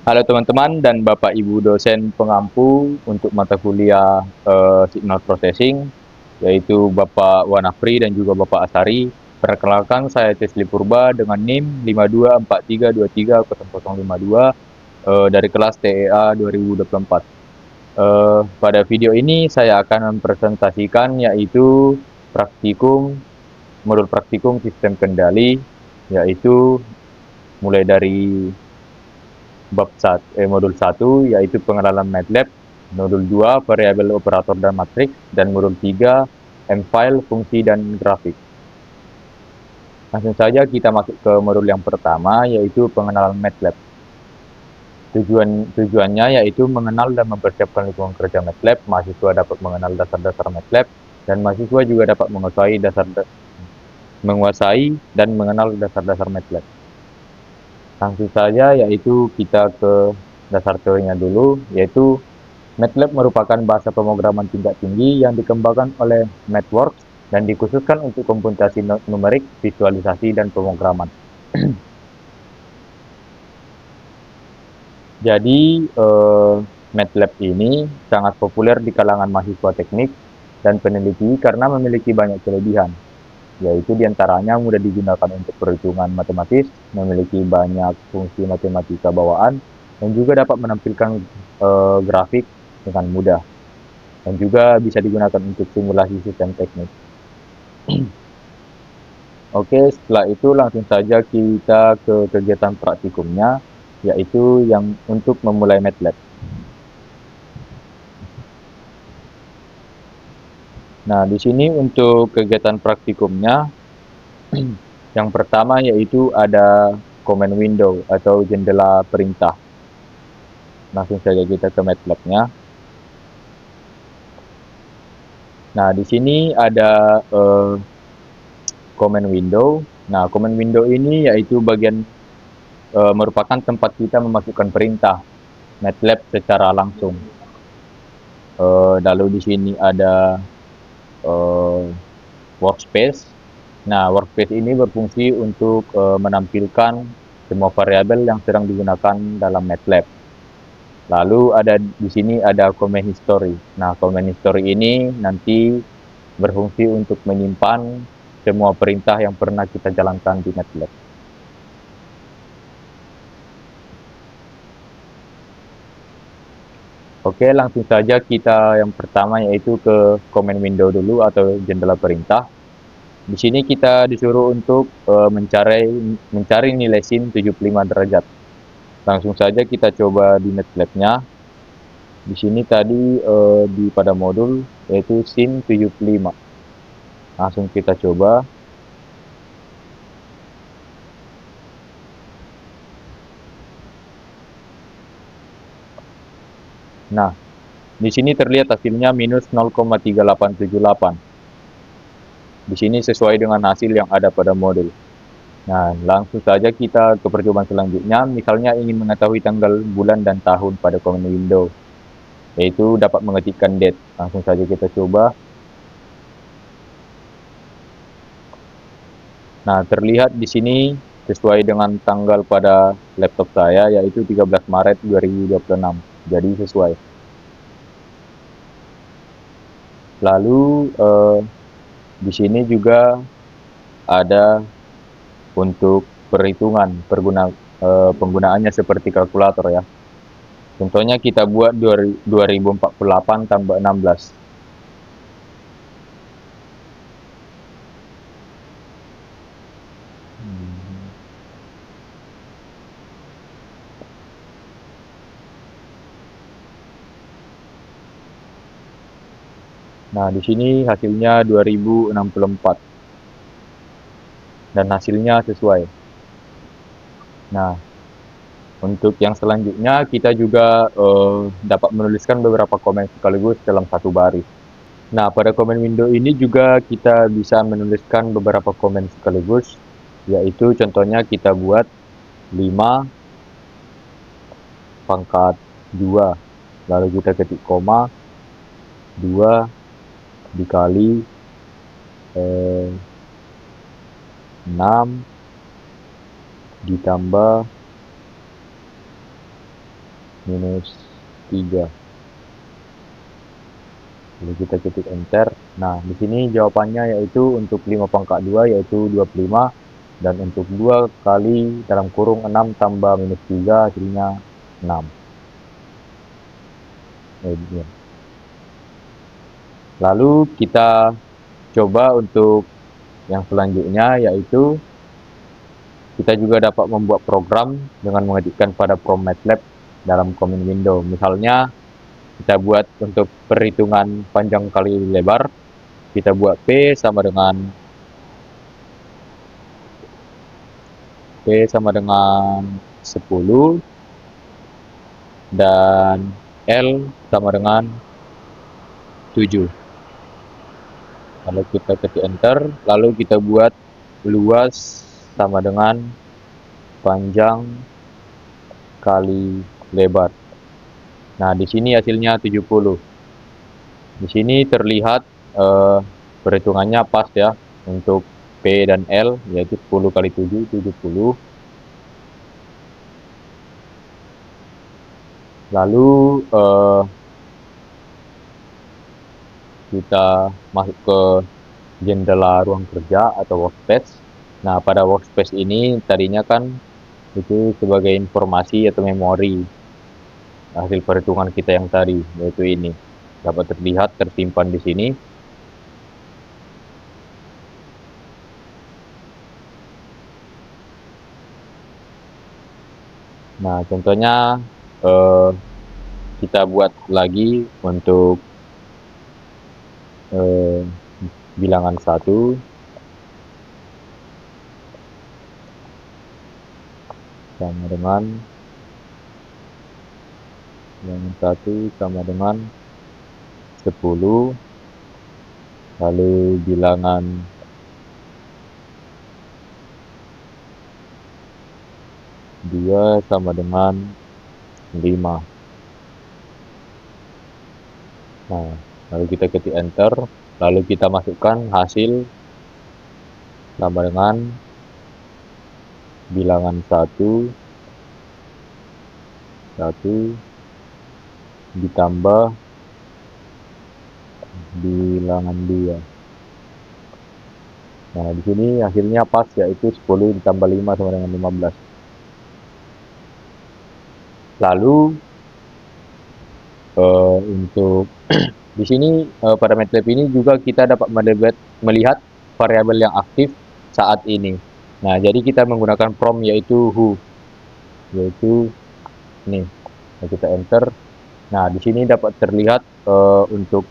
Halo teman-teman dan Bapak Ibu dosen pengampu untuk mata kuliah Signal Processing, yaitu Bapak Wanafri dan juga Bapak Asari. Perkenalkan, saya Tesli Purba dengan NIM 5243230052 dari kelas TEA 2024. Pada video ini saya akan mempresentasikan yaitu modul praktikum sistem kendali, yaitu mulai dari modul 1 yaitu pengenalan MATLAB, modul 2 variabel operator dan matriks, dan modul 3 M-file, fungsi, dan grafik. Langsung saja kita masuk ke modul yang pertama, yaitu pengenalan MATLAB. Tujuannya yaitu mengenal dan mempersiapkan lingkungan kerja MATLAB. Mahasiswa dapat mengenal dasar-dasar MATLAB, dan mahasiswa juga dapat menguasai dan mengenal dasar-dasar MATLAB. Langsung saja yaitu kita ke dasar teorinya dulu, yaitu MATLAB merupakan bahasa pemrograman tingkat tinggi yang dikembangkan oleh MathWorks dan dikhususkan untuk komputasi numerik, visualisasi, dan pemrograman. Jadi, MATLAB ini sangat populer di kalangan mahasiswa teknik dan peneliti karena memiliki banyak kelebihan, yaitu diantaranya mudah digunakan untuk perhitungan matematis, memiliki banyak fungsi matematika bawaan, dan juga dapat menampilkan grafik dengan mudah, dan juga bisa digunakan untuk simulasi sistem teknik. Oke, setelah itu langsung saja kita ke kegiatan praktikumnya, yaitu yang untuk memulai MATLAB. Nah, di sini untuk kegiatan praktikumnya, yang pertama yaitu ada command window atau jendela perintah. Langsung saja kita ke MATLAB-nya. Nah, di sini ada command window. Nah, command window ini yaitu merupakan tempat kita memasukkan perintah MATLAB secara langsung. Lalu di sini ada workspace. Nah, workspace ini berfungsi untuk menampilkan semua variabel yang sedang digunakan dalam MATLAB. Lalu di sini ada command history. Nah, command history ini nanti berfungsi untuk menyimpan semua perintah yang pernah kita jalankan di MATLAB. Oke, langsung saja kita yang pertama yaitu ke command window dulu atau jendela perintah. Di sini kita disuruh untuk mencari nilai sin 75 derajat. Langsung saja kita coba di MATLAB-nya. Di sini tadi pada modul yaitu sin 75. Langsung kita coba. Nah, di sini terlihat hasilnya minus 0,3878. Di sini sesuai dengan hasil yang ada pada modul. Nah, langsung saja kita ke percobaan selanjutnya. Misalnya ingin mengetahui tanggal, bulan, dan tahun pada command window, yaitu dapat mengetikkan date. Langsung saja kita coba. Nah, terlihat di sini sesuai dengan tanggal pada laptop saya, yaitu 13 Maret 2026. Jadi sesuai. Lalu di sini juga ada untuk perhitungan penggunaannya seperti kalkulator ya. Contohnya kita buat 2048 tambah 16. Nah, di sini hasilnya 2064. Dan hasilnya sesuai. Nah, untuk yang selanjutnya kita juga dapat menuliskan beberapa komen sekaligus dalam satu baris. Nah, pada komen window ini juga kita bisa menuliskan beberapa komen sekaligus, yaitu contohnya kita buat 5 pangkat 2, lalu kita ketik koma, 2 dikali 6 ditambah minus 3. Lalu kita ketik enter. Nah, di sini jawabannya yaitu untuk 5 pangkat 2 yaitu 25, dan untuk 2 kali dalam kurung 6 tambah minus 3 hasilnya 6. Lalu kita coba untuk yang selanjutnya, yaitu kita juga dapat membuat program dengan mengetikkan pada prompt MATLAB dalam command window. Misalnya kita buat untuk perhitungan panjang kali lebar, kita buat P sama dengan P sama dengan 10 dan L sama dengan 7. Lalu kita ketik enter, lalu kita buat luas sama dengan panjang kali lebar. Nah, di sini hasilnya 70. Di sini terlihat perhitungannya pas ya untuk P dan L, yaitu 10 kali 7, 70. Lalu kita masuk ke jendela ruang kerja atau workspace. Nah, pada workspace ini tadinya kan itu sebagai informasi atau memori hasil perhitungan kita yang tadi, yaitu ini dapat terlihat tersimpan di sini. Nah, contohnya kita buat lagi untuk bilangan 1 sama dengan bilangan 1 sama dengan 10, lalu bilangan 2 sama dengan 5. Nah, lalu kita ketik enter, lalu kita masukkan hasil sama dengan bilangan 1 ditambah bilangan 2. Nah, di sini hasilnya pas, yaitu 10 ditambah 5 sama dengan 15. Lalu untuk di sini pada MATLAB ini juga kita dapat melihat variabel yang aktif saat ini. Nah, jadi kita menggunakan prompt yaitu who, yaitu ini. Nah, kita enter. Nah, di sini dapat terlihat untuk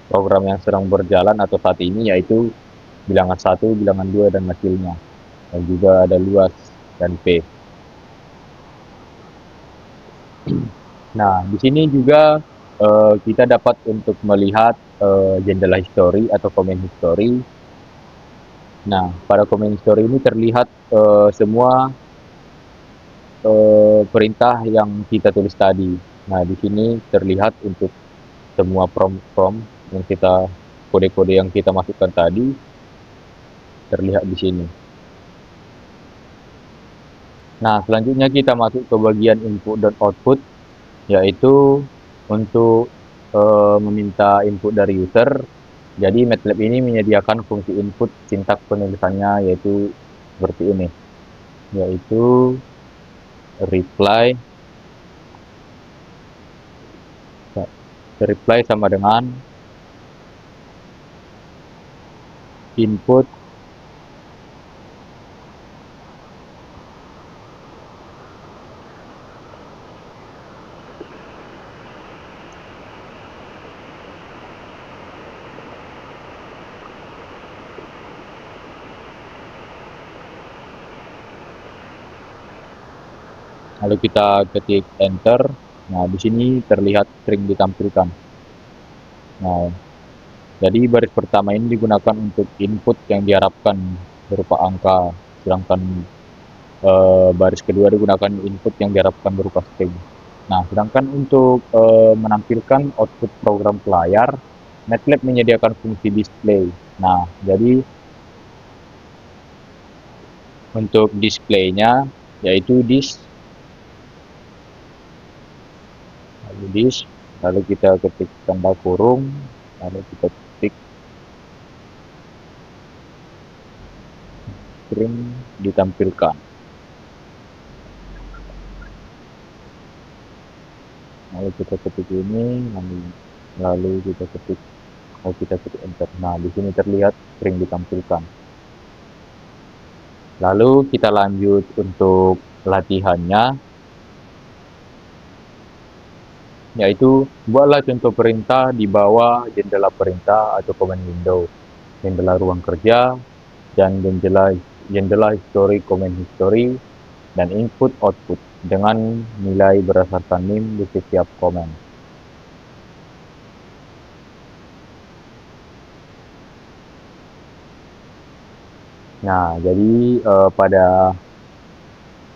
program yang sedang berjalan atau saat ini, yaitu bilangan 1, bilangan 2 dan hasilnya. Dan juga ada luas dan P. Nah, di sini juga kita dapat untuk melihat jendela history atau comment history. Nah, pada comment history ini terlihat semua perintah yang kita tulis tadi. Nah, di sini terlihat untuk semua prompt yang kita, kode-kode yang kita masukkan tadi terlihat di sini. Nah, selanjutnya kita masuk ke bagian input dan output, yaitu untuk meminta input dari user. Jadi MATLAB ini menyediakan fungsi input sintaks penulisannya yaitu seperti ini, yaitu reply sama dengan input lalu kita ketik enter. Nah, di sini terlihat string ditampilkan. Nah, jadi baris pertama ini digunakan untuk input yang diharapkan berupa angka, sedangkan baris kedua digunakan input yang diharapkan berupa string. Nah, sedangkan untuk menampilkan output program ke layar, MATLAB menyediakan fungsi display. Nah, jadi untuk displaynya yaitu lalu this, lalu kita ketik tanda kurung, lalu kita ketik string ditampilkan. Lalu kita ketik ini, lalu kita ketik enter. Nah, di sini terlihat string ditampilkan. Lalu kita lanjut untuk latihannya, yaitu buatlah contoh perintah di bawah jendela perintah atau command window, jendela ruang kerja, dan jendela history, command history, dan input output dengan nilai berdasarkan NIM di setiap command. Nah, jadi pada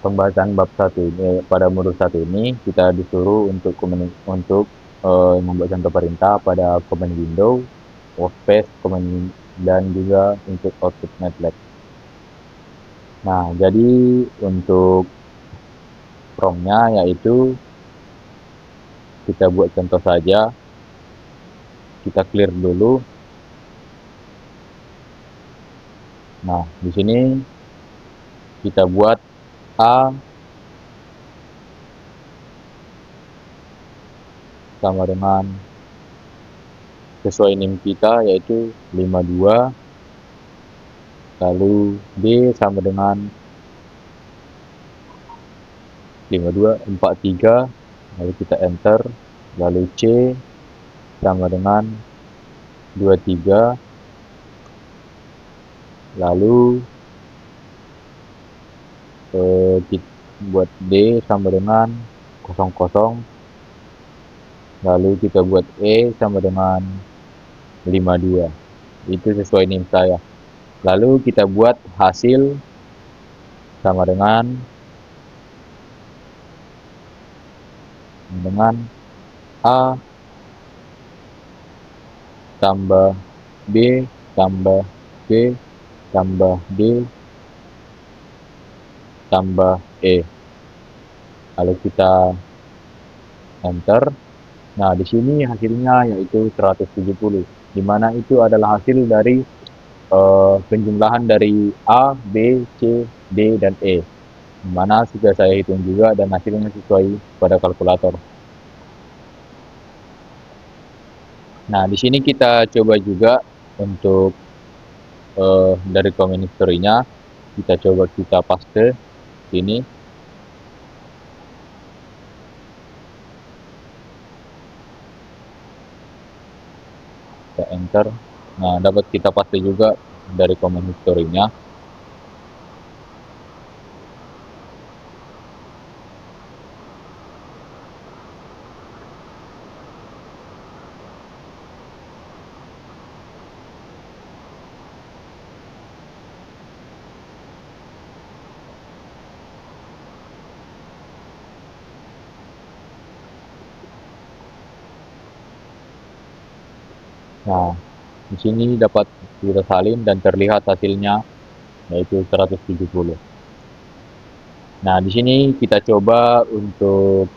pembahasan bab 1 ini, pada modul 1 ini kita disuruh untuk membuat contoh perintah pada command window, workspace, command, dan juga input output MATLAB. Nah, jadi untuk prompt-nya yaitu kita buat contoh saja, kita clear dulu. Nah, di sini kita buat A sama dengan sesuai NIM kita yaitu 52, lalu B sama dengan 5243, lalu kita enter, lalu C sama dengan 23, lalu kita buat D sama dengan 00, lalu kita buat E sama dengan 52. Itu sesuai NIM saya. Lalu kita buat hasil sama dengan A tambah B tambah C tambah D tambah E. Lalu kita enter. Nah, di sini hasilnya yaitu 170, di mana itu adalah hasil dari penjumlahan dari A, B, C, D, dan E. Di mana sudah saya hitung juga dan hasilnya sesuai pada kalkulator. Nah, di sini kita coba juga untuk dari command history-nya, kita coba kita paste sini. Kita enter. Nah, dapat kita paste juga dari command history-nya. Nah, di sini dapat kita salin dan terlihat hasilnya yaitu 170. Nah, di sini kita coba untuk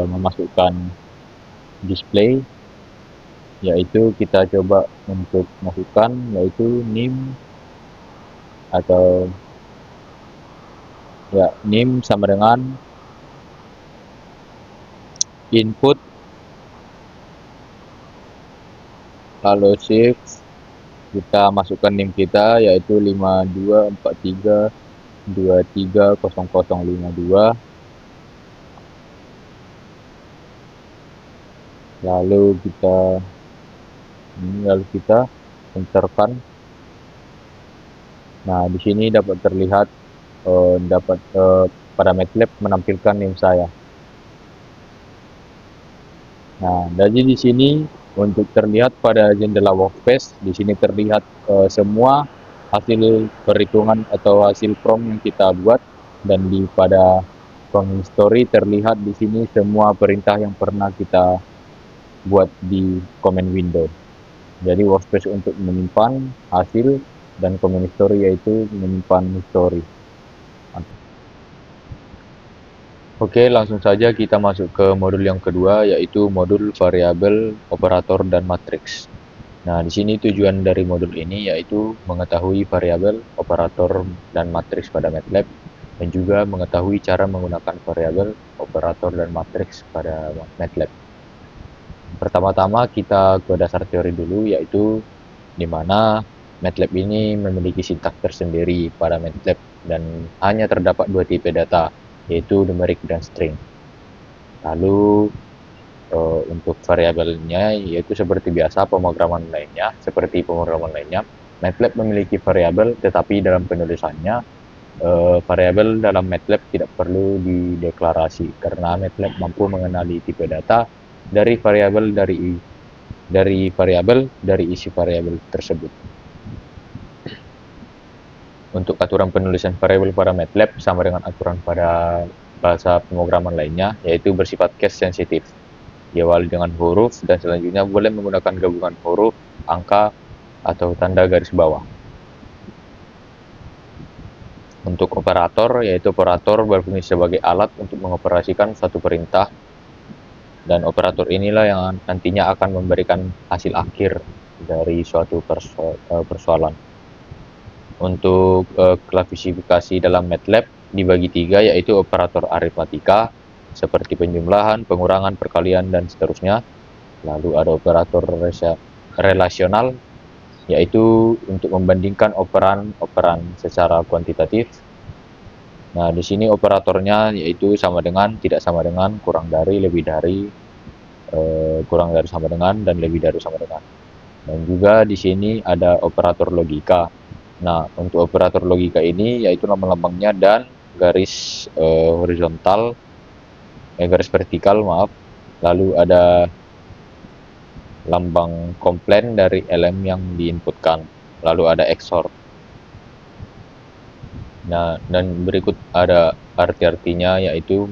memasukkan display, yaitu kita coba untuk masukkan yaitu NIM atau ya NIM sama dengan input, lalu shift kita masukkan NIM kita yaitu 5243230052, lalu kita enterkan. Nah, di sini dapat terlihat pada MATLAB menampilkan NIM saya. Nah, jadi di sini untuk terlihat pada jendela workspace, di sini terlihat semua hasil perhitungan atau hasil prompt yang kita buat, dan pada command history terlihat di sini semua perintah yang pernah kita buat di command window. Jadi workspace untuk menyimpan hasil dan command history yaitu menyimpan history. Oke, langsung saja kita masuk ke modul yang kedua, yaitu modul variabel, operator, dan matriks. Nah, di sini tujuan dari modul ini yaitu mengetahui variabel, operator, dan matriks pada MATLAB, dan juga mengetahui cara menggunakan variabel, operator, dan matriks pada MATLAB. Pertama-tama kita ke dasar teori dulu, yaitu di mana MATLAB ini memiliki sintaks tersendiri pada MATLAB dan hanya terdapat dua tipe data, yaitu numerik dan string. Lalu untuk variabelnya yaitu seperti biasa pemrograman lainnya, MATLAB memiliki variabel, tetapi dalam penulisannya variabel dalam MATLAB tidak perlu dideklarasi karena MATLAB mampu mengenali tipe data dari variabel dari isi variabel tersebut. Untuk aturan penulisan variabel pada MATLAB sama dengan aturan pada bahasa pemrograman lainnya, yaitu bersifat case sensitif. Diawali dengan huruf dan selanjutnya boleh menggunakan gabungan huruf, angka, atau tanda garis bawah. Untuk operator, yaitu operator berfungsi sebagai alat untuk mengoperasikan suatu perintah, dan operator inilah yang nantinya akan memberikan hasil akhir dari suatu persoalan. Untuk klasifikasi dalam MATLAB dibagi tiga, yaitu operator aritmatika seperti penjumlahan, pengurangan, perkalian, dan seterusnya. Lalu ada operator relasional, yaitu untuk membandingkan operan-operan secara kuantitatif. Nah, di sini operatornya yaitu sama dengan, tidak sama dengan, kurang dari, lebih dari, kurang dari sama dengan, dan lebih dari sama dengan. Dan juga di sini ada operator logika. Nah, untuk operator logika ini yaitu lambang-lambangnya dan garis garis vertikal, maaf. Lalu ada lambang komplain dari elem yang diinputkan. Lalu ada XOR. Nah, dan berikut ada arti-artinya, yaitu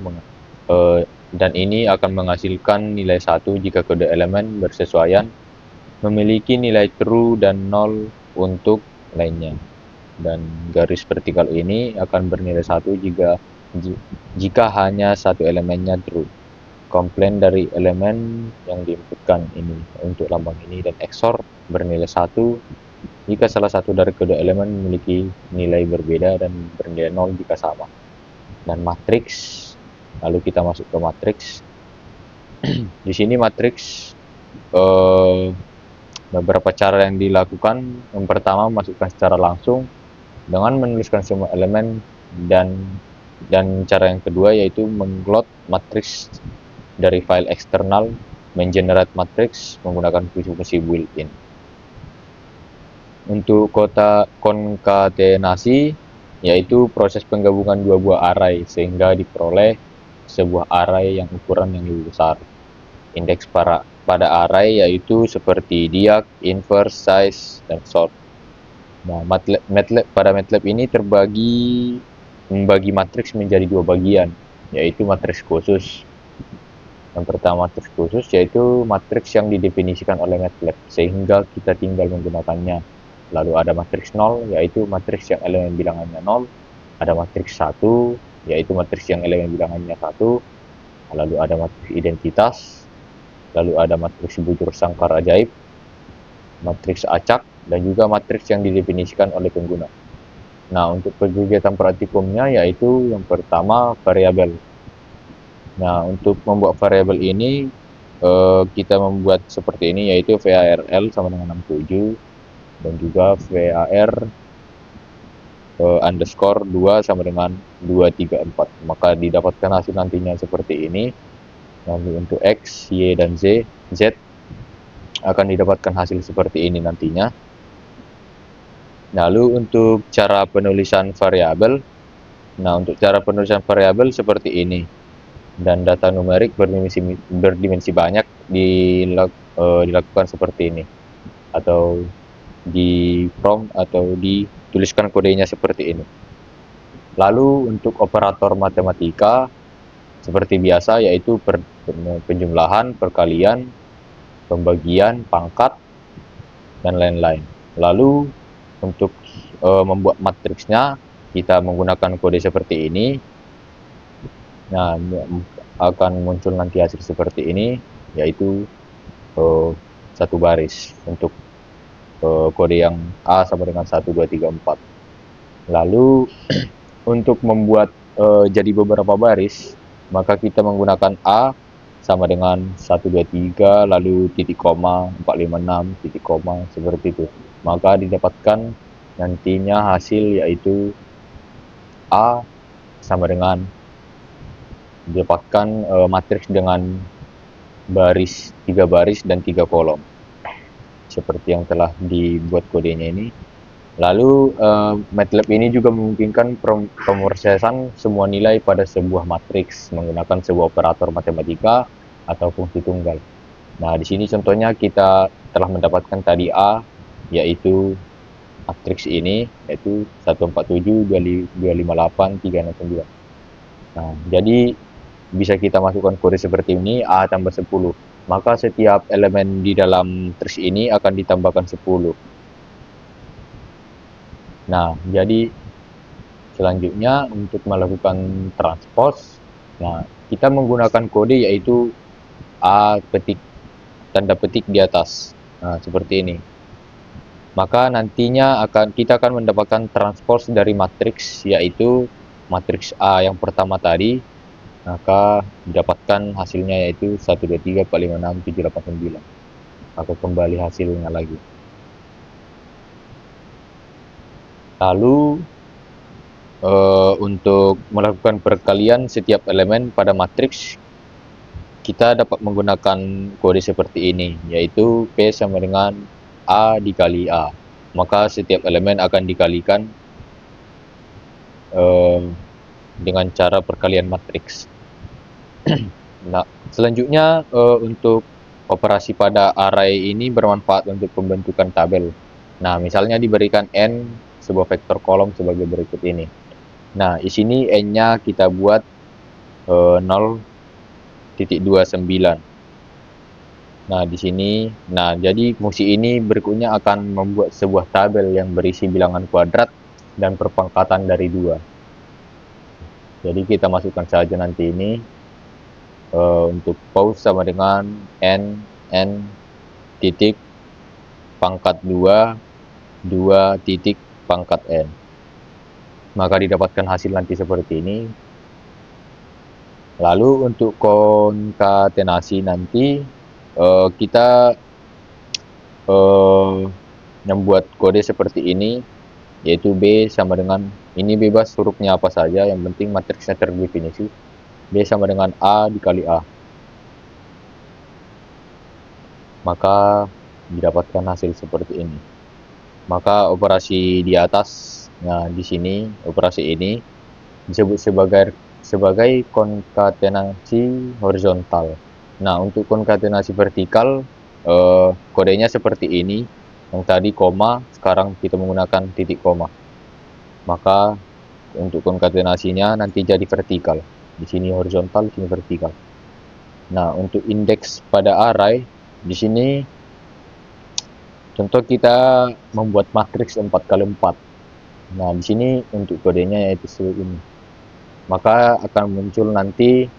dan ini akan menghasilkan nilai 1 jika kode elemen bersesuaian, memiliki nilai true dan 0 untuk lainnya. Dan garis vertikal ini akan bernilai 1 jika hanya satu elemennya true. Komplain dari elemen yang diinputkan ini untuk lambang ini, dan XOR bernilai 1 jika salah satu dari kedua elemen memiliki nilai berbeda dan bernilai 0 jika sama. Dan matriks, lalu kita masuk ke matriks. Di sini matriks beberapa cara yang dilakukan. Yang pertama, masukkan secara langsung dengan menuliskan semua elemen, dan cara yang kedua yaitu mengload matriks dari file eksternal, mengenerate matriks menggunakan fungsi built-in. Untuk konkatenasi yaitu proses penggabungan dua buah array sehingga diperoleh sebuah array yang ukuran yang lebih besar. Indeks pada array yaitu seperti diag, inverse, size, dan sort. Nah, pada MATLAB ini membagi matriks menjadi dua bagian, yaitu matriks khusus. Yang pertama, matriks khusus yaitu matriks yang didefinisikan oleh MATLAB sehingga kita tinggal menggunakannya. Lalu ada matriks 0, yaitu matriks yang elemen bilangannya 0. Ada matriks 1, yaitu matriks yang elemen bilangannya 1. Lalu ada matriks identitas. Lalu ada matriks bujur sangkar ajaib, matriks acak, dan juga matriks yang didefinisikan oleh pengguna. Nah, untuk kegiatan praktikumnya yaitu yang pertama variabel. Nah, untuk membuat variabel ini kita membuat seperti ini, yaitu varl sama dengan 67, dan juga var underscore 2 sama dengan 234. Maka didapatkan hasil nantinya seperti ini. Lalu untuk X, Y, dan Z akan didapatkan hasil seperti ini nantinya. Lalu untuk cara penulisan variabel, nah untuk cara penulisan variabel seperti ini, dan data numerik berdimensi banyak dilakukan seperti ini, atau di prompt atau dituliskan kodenya seperti ini. Lalu untuk operator matematika seperti biasa yaitu penjumlahan, perkalian, pembagian, pangkat, dan lain-lain. Lalu untuk membuat matriksnya kita menggunakan kode seperti ini. Nah, akan muncul nanti hasil seperti ini, yaitu satu baris untuk kode yang A sama dengan 1, 2, 3, 4. Lalu untuk membuat jadi beberapa baris, maka kita menggunakan A sama dengan 1, 2, 3, lalu titik koma, 4, 5, 6, titik koma, seperti itu. Maka didapatkan nantinya hasil yaitu A sama dengan didapatkan matriks dengan baris 3 baris dan 3 kolom. Seperti yang telah dibuat kodenya ini. Lalu MATLAB ini juga memungkinkan pemrosesan semua nilai pada sebuah matriks menggunakan sebuah operator matematika atau fungsi tunggal. Nah, di sini contohnya kita telah mendapatkan tadi A, yaitu matriks ini, yaitu 147, 258, 369. Nah, jadi bisa kita masukkan kode seperti ini, A tambah 10. Maka setiap elemen di dalam matriks ini akan ditambahkan 10. Nah, jadi selanjutnya untuk melakukan transpose, nah kita menggunakan kode yaitu A petik tanda petik di atas. Nah, seperti ini. Maka nantinya kita akan mendapatkan transpose dari matriks yaitu matriks A yang pertama tadi, maka didapatkan hasilnya yaitu 1, 2, 3, 4, 5, 6, 7, 8, 9. Maka kembali hasilnya lagi. Lalu untuk melakukan perkalian setiap elemen pada matriks, kita dapat menggunakan kode seperti ini, yaitu P sama dengan A dikali A. Maka setiap elemen akan dikalikan dengan cara perkalian matriks. Nah, selanjutnya untuk operasi pada array ini bermanfaat untuk pembentukan tabel. Nah, misalnya diberikan n sebuah vektor kolom sebagai berikut ini. Nah, di sini n-nya kita buat 0.29. Nah, di sini, jadi fungsi ini berikutnya akan membuat sebuah tabel yang berisi bilangan kuadrat dan perpangkatan dari 2. Jadi kita masukkan saja nanti ini untuk pause sama dengan n titik pangkat 2 titik pangkat n. Maka didapatkan hasil nanti seperti ini. Lalu untuk konkatenasi nanti kita membuat kode seperti ini, yaitu B sama dengan, ini bebas hurufnya apa saja, yang penting matriksnya terdefinisi. B sama dengan A dikali A. Maka didapatkan hasil seperti ini. Maka operasi di atas, nah di sini operasi ini disebut sebagai konkatenasi horizontal. Nah, untuk konkatenasi vertikal kodenya seperti ini. Yang tadi koma, sekarang kita menggunakan titik koma. Maka untuk konkatenasinya nanti jadi vertikal. Di sini horizontal, di sini vertikal. Nah, untuk indeks pada array di sini contoh kita membuat matriks 4x4. Nah, di sini untuk kodenya yaitu seperti ini. Maka akan muncul nanti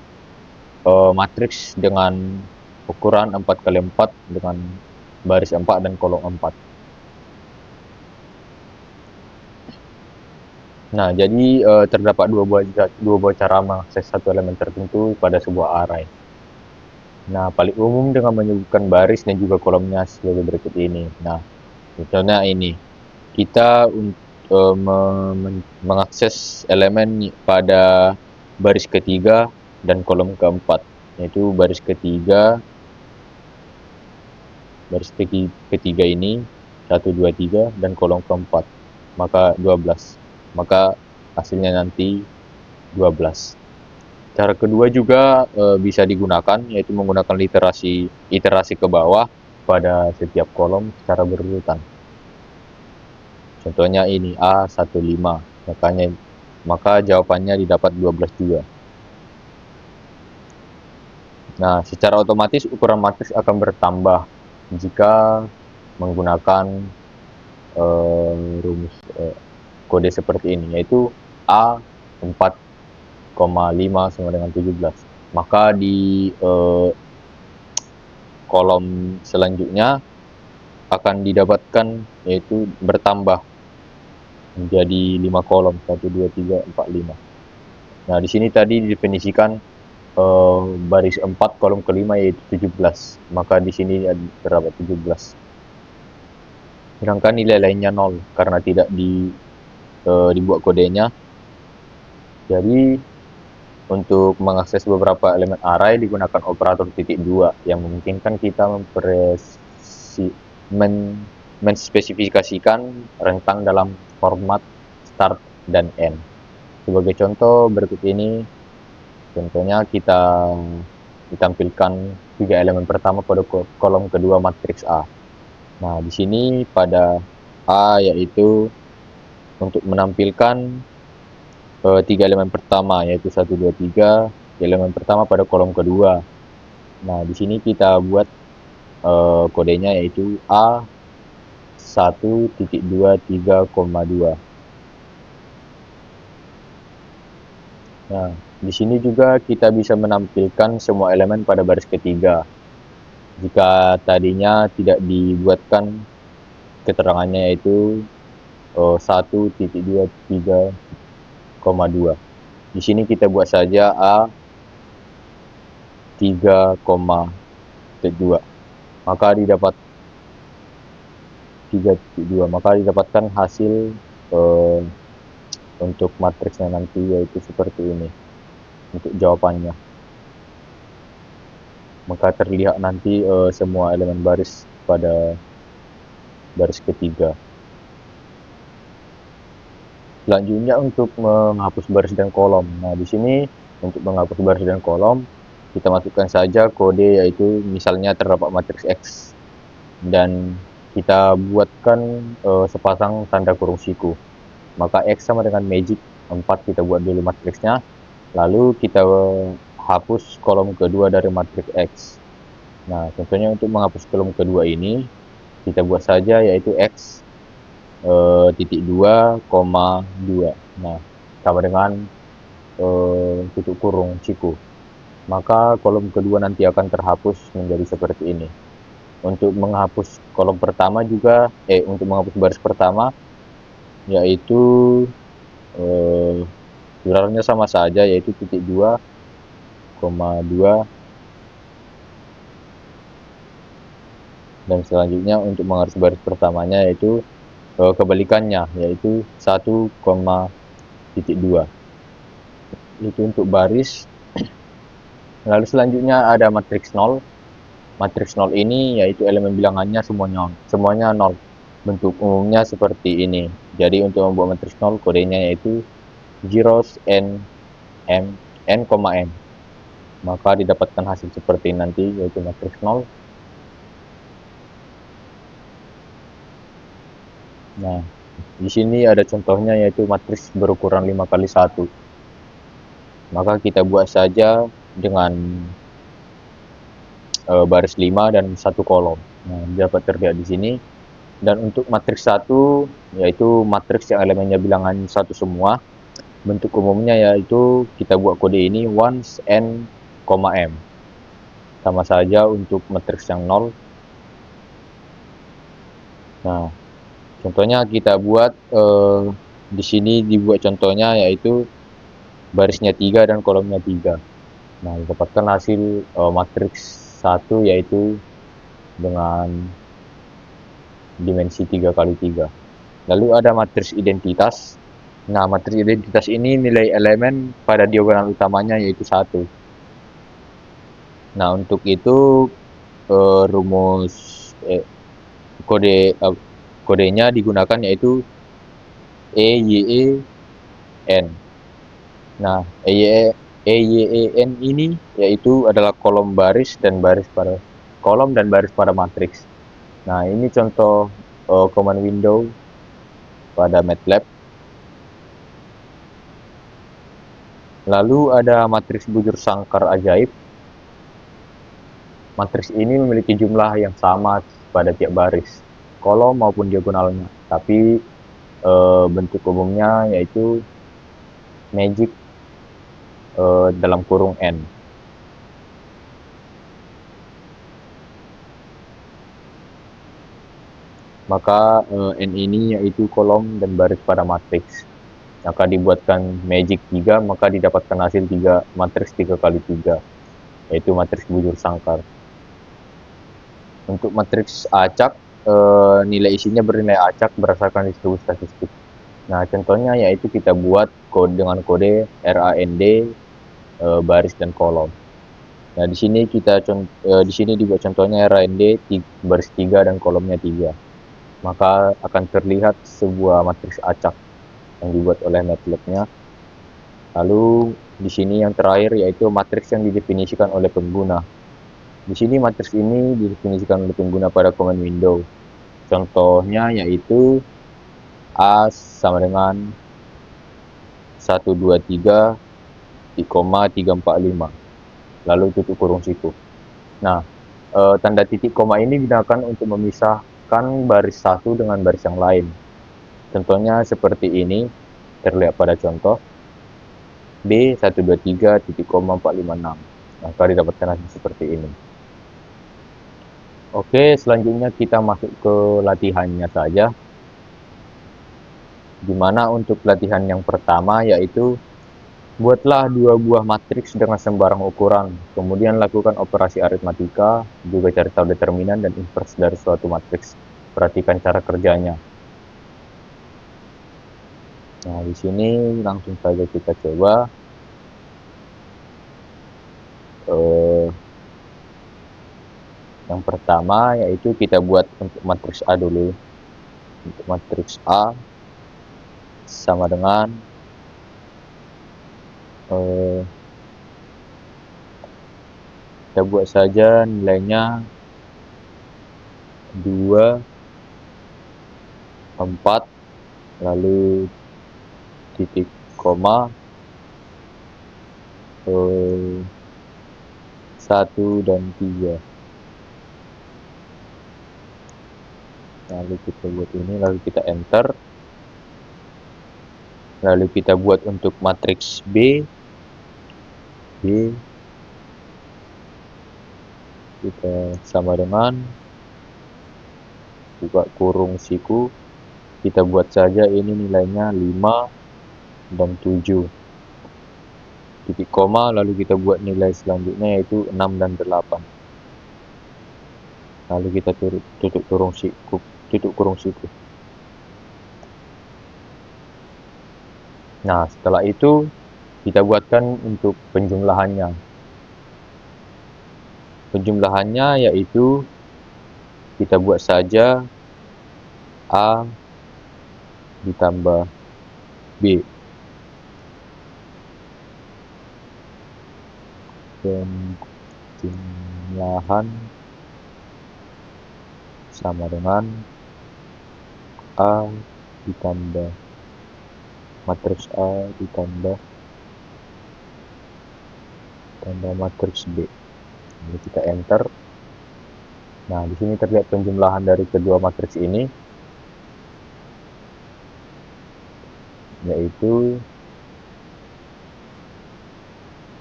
matriks dengan ukuran 4x4 dengan baris 4 dan kolom 4. Nah, jadi terdapat dua buah cara mengakses satu elemen tertentu pada sebuah array. Nah, paling umum dengan menyebutkan baris dan juga kolomnya sebagai berikut ini. Nah, misalnya ini, kita mengakses elemen pada baris ketiga dan kolom keempat, yaitu baris ketiga ini 1, 2, 3 dan kolom keempat, maka 12. Maka hasilnya nanti 12. Cara kedua juga bisa digunakan, yaitu menggunakan iterasi ke bawah pada setiap kolom secara berurutan. Contohnya ini A15, maka jawabannya didapat 12 juga. Nah, secara otomatis ukuran matriks akan bertambah jika menggunakan rumus kode seperti ini, yaitu A4 sama dengan 17. Maka di kolom selanjutnya akan didapatkan yaitu bertambah menjadi 5 kolom, 1 2 3 4 5. Nah, di sini tadi didefinisikan baris 4 kolom kelima yaitu 17. Maka di sini terdapat 17. Sedangkan nilai lainnya 0 karena tidak dibuat kodenya. Jadi untuk mengakses beberapa elemen array digunakan operator titik 2 yang memungkinkan kita menspesifikasikan rentang dalam format start dan end. Sebagai contoh berikut ini, contohnya kita ditampilkan 3 elemen pertama pada kolom kedua matriks A. Nah, di sini pada A yaitu untuk menampilkan 3 elemen pertama yaitu 1 2 3 elemen pertama pada kolom kedua. Nah, di sini kita buat kodenya yaitu A1.23,2. Nah, di sini juga kita bisa menampilkan semua elemen pada baris ketiga. Jika tadinya tidak dibuatkan keterangannya yaitu 1.23,2. Di sini kita buat saja A 3,2. Maka didapatkan hasil untuk matriksnya nanti yaitu seperti ini untuk jawabannya. Maka terlihat nanti semua elemen baris pada baris ketiga. Selanjutnya untuk menghapus baris dan kolom. Nah, di sini untuk menghapus baris dan kolom kita masukkan saja kode yaitu misalnya terdapat matriks X dan kita buatkan sepasang tanda kurung siku. Maka X sama dengan magic 4, kita buat dulu matriksnya, lalu kita hapus kolom kedua dari matriks X. Nah, contohnya untuk menghapus kolom kedua ini kita buat saja yaitu X titik 2,2. Nah, sama dengan tutup kurung siku. Maka kolom kedua nanti akan terhapus menjadi seperti ini. Untuk menghapus kolom pertama juga untuk menghapus baris pertama yaitu uralnya sama saja yaitu titik 2,2. Dan selanjutnya untuk menghapus baris pertamanya yaitu kebalikannya yaitu 1,2. Itu untuk baris. Lalu selanjutnya ada matriks 0. Matriks 0 ini yaitu elemen bilangannya semuanya 0. Bentuk umumnya seperti ini. Jadi untuk membuat matriks 0 kodenya yaitu zeros n, m, n, m. Maka didapatkan hasil seperti nanti yaitu matriks 0. Nah, di sini ada contohnya yaitu matriks berukuran 5x1. Maka kita buat saja dengan baris 5 dan 1 kolom. Nah, dapat terlihat di sini. Dan untuk matriks 1 yaitu matriks yang elemennya bilangan 1 semua. Bentuk umumnya yaitu kita buat kode ini once n, m. Sama saja untuk matriks yang 0. Nah, contohnya kita buat di sini dibuat contohnya yaitu barisnya 3 dan kolomnya 3. Nah, dapatkan hasil matriks 1 yaitu dengan dimensi 3x3. Lalu ada matriks identitas. Nah, matriks identitas ini nilai elemen pada diagonal utamanya yaitu 1. Nah, untuk itu rumus kodenya digunakan yaitu EYEN. Nah, EYEN ini yaitu adalah kolom baris dan baris pada kolom dan baris pada matriks. Nah, ini contoh command window pada MATLAB. Lalu ada matriks bujur sangkar ajaib. Matriks ini memiliki jumlah yang sama pada tiap baris, kolom maupun diagonalnya, tapi bentuk umumnya yaitu magic dalam kurung N. Maka N ini yaitu kolom dan baris pada matriks. Maka dibuatkan magic 3, maka didapatkan hasil 3 matriks 3 kali 3, yaitu matriks bujur sangkar. Untuk matriks acak, nilai isinya bernilai acak berdasarkan distribusi statistik. Nah, contohnya yaitu kita buat kode dengan kode RAND, baris dan kolom. Nah, di sini di sini dibuat contohnya RAND baris 3 dan kolomnya 3. Maka akan terlihat sebuah matriks acak yang dibuat oleh MATLAB-nya. Lalu di sini yang terakhir yaitu matriks yang didefinisikan oleh pengguna. Di sini matriks ini didefinisikan oleh pengguna pada command window. Contohnya yaitu A sama dengan 123, 345, lalu tutup kurung siku. Nah, tanda titik koma ini digunakan untuk memisahkan baris satu dengan baris yang lain. Contohnya seperti ini, terlihat pada contoh B123.456. Maka didapatkan hasil seperti ini. Oke, selanjutnya kita masuk ke latihannya saja. Dimana untuk latihan yang pertama yaitu buatlah 2 buah matriks dengan sembarang ukuran, kemudian lakukan operasi aritmatika, juga cari tahu determinan dan inverse dari suatu matriks. Perhatikan cara kerjanya. Nah, di sini langsung saja kita coba. Yang pertama yaitu kita buat untuk matriks A dulu. Untuk matriks A sama dengan kita buat saja nilainya 2, 4, lalu titik koma, 1 dan 3. Lalu kita buat ini, lalu kita enter. Lalu kita buat untuk matriks B kita sama dengan buka kurung siku, kita buat saja ini nilainya 5 dan 7, titik koma, lalu kita buat nilai selanjutnya yaitu 6 dan 8. Lalu kita tutup kurung siku. Nah, setelah itu kita buatkan untuk penjumlahannya. Penjumlahannya yaitu kita buat saja A ditambah B. Penjumlahan sama dengan A ditambah matriks A ditambah matriks B. Lalu kita enter. Nah, di sini terlihat penjumlahan dari kedua matriks ini, yaitu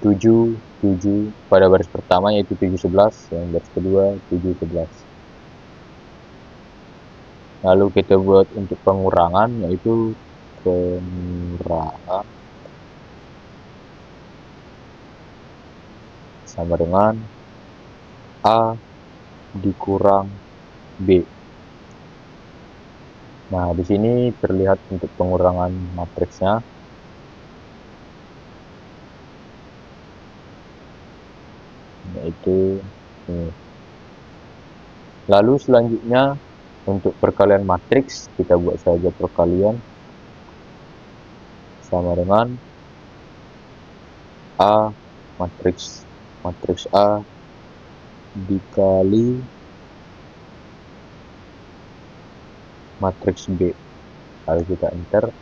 7, 7 pada baris pertama yaitu 7, 11, yang baris kedua 7, 11. Lalu kita buat untuk pengurangan yaitu pengurangan sama dengan A dikurang B. Nah, di sini terlihat untuk pengurangan matriksnya. Yaitu ini. Lalu selanjutnya untuk perkalian matriks kita buat saja perkalian sama dengan A matriks A dikali matriks B. Lalu kita enter.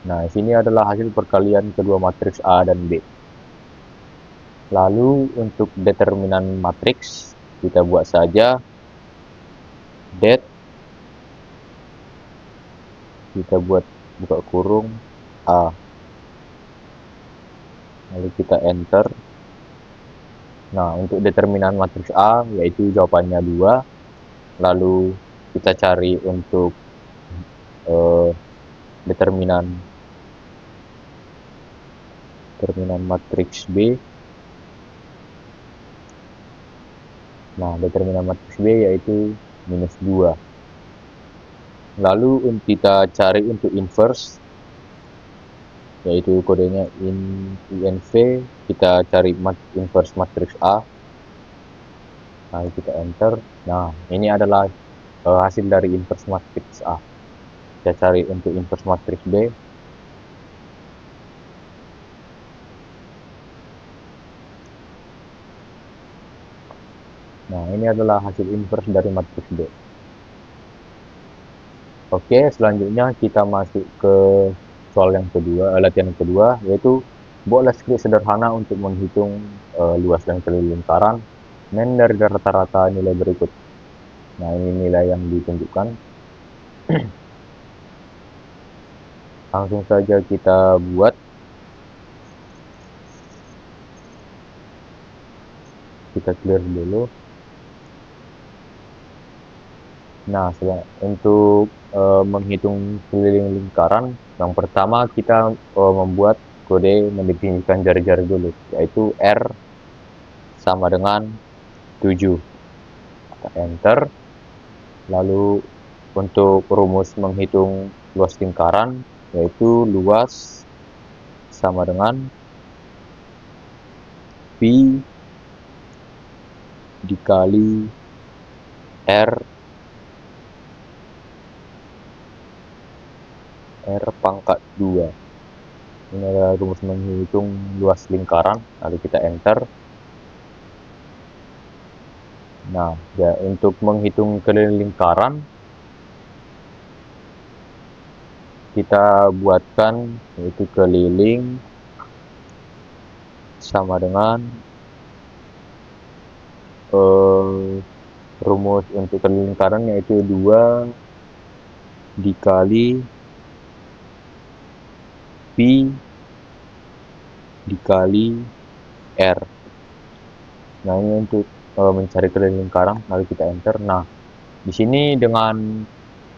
Nah, sini adalah hasil perkalian kedua matriks A dan B. Lalu untuk determinan matriks kita buat saja det, kita buat buka kurung A. lalu kita enter. Nah, untuk determinan matriks A yaitu jawabannya 2. Lalu kita cari untuk determinan matriks B. Nah, determinan matriks B yaitu minus 2. Lalu kita cari untuk inverse, yaitu kodenya INV. Kita cari inverse matriks A. Nah, kita enter. Nah, ini adalah hasil dari inverse matriks A. Kita cari untuk inverse matriks B. Nah, ini adalah hasil inverse dari matriks B. Oke, selanjutnya kita masuk ke soal yang kedua, latihan yang kedua, yaitu buatlah skrip sederhana untuk menghitung luas dan keliling lingkaran men dari rata-rata nilai berikut. Nah, ini nilai yang ditunjukkan. Langsung saja kita buat. Kita clear dulu. Nah, untuk menghitung keliling lingkaran, yang pertama kita membuat kode mendefinisikan jari-jari dulu, yaitu R sama dengan 7. Kita enter. Lalu untuk rumus menghitung luas lingkaran, yaitu luas sama dengan Pi dikali R pangkat 2. Ini adalah rumus menghitung luas lingkaran. Lalu kita enter. Nah, ya, untuk menghitung keliling lingkaran, kita buatkan yaitu keliling sama dengan rumus untuk keliling lingkaran yaitu 2 dikali Pi dikali R. Nah, ini untuk mencari keliling lingkaran. Lalu kita enter. Nah, di sini dengan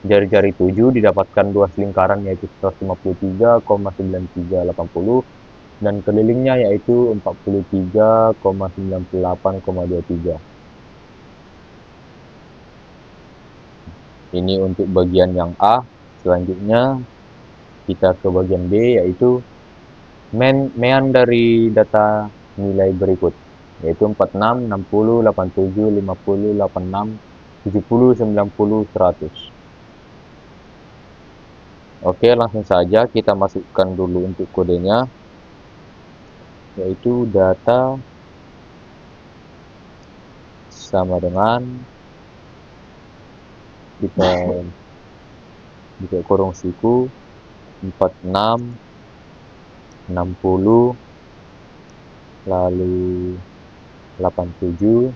jari-jari 7 didapatkan luas lingkaran yaitu 153,9380 dan kelilingnya yaitu 43,98,23. Ini untuk bagian yang A. Selanjutnya kita ke bagian B, yaitu mean dari data nilai berikut, yaitu 46, 60, 87, 50, 86, 70, 90, 100. Oke, langsung saja kita masukkan dulu untuk kodenya, yaitu data sama dengan kita kurung siku 46, 60, lalu 87,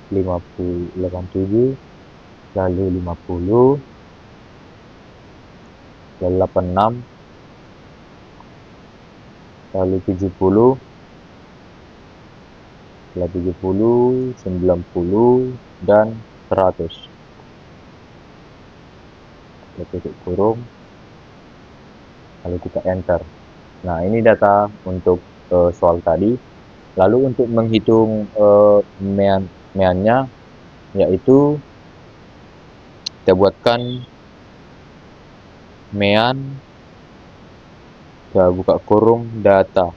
87, lalu 50, lalu 86, lalu 70, lalu 70, 90, dan 100. Kita tutup kurung, lalu kita enter. Nah, ini data untuk soal tadi. Lalu untuk menghitung meannya, yaitu kita buatkan mean, kita buka kurung data.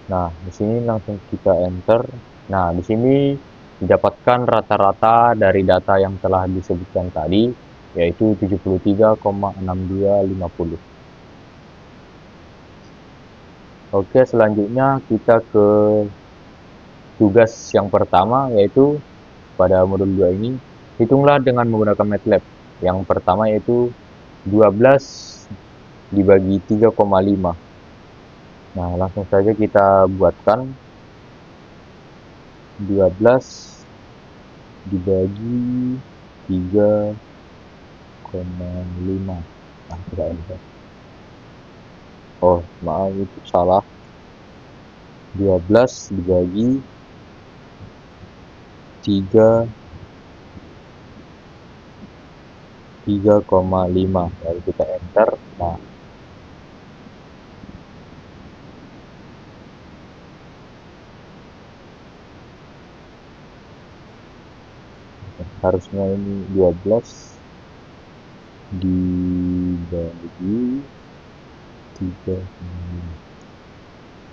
Nah, di sini langsung kita enter. Nah, di sini didapatkan rata-rata dari data yang telah disebutkan tadi, yaitu 73,6250. Oke, selanjutnya kita ke tugas yang pertama, yaitu pada modul 2 ini, hitunglah dengan menggunakan MATLAB. Yang pertama yaitu 12 dibagi 3,5. Nah, langsung saja kita buatkan 12 dibagi 3,5. Nah, kita enter. Oh, maaf itu salah. 12 dibagi 3,5. Lalu kita enter. Nah, harusnya ini 12 dibagi 3.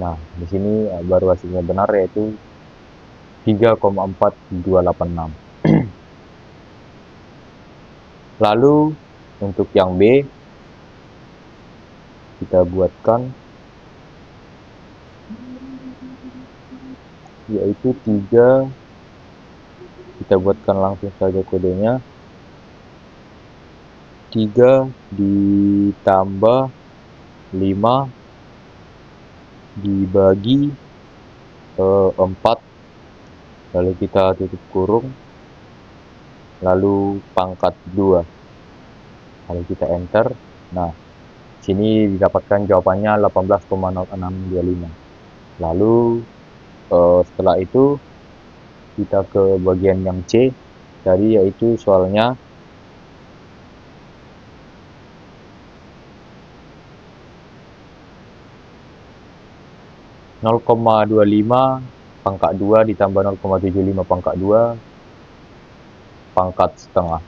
Nah, di sini baru hasilnya benar, yaitu 3,4286. Lalu untuk yang B kita buatkan, yaitu 3. Kita buatkan langsung saja kodenya. 3 ditambah 5 dibagi 4, lalu kita tutup kurung, lalu pangkat 2, lalu kita enter. Nah, sini didapatkan jawabannya 18,0625. Lalu setelah itu kita ke bagian yang C tadi, yaitu soalnya 0,25 pangkat 2 ditambah 0,75 pangkat 2 pangkat setengah.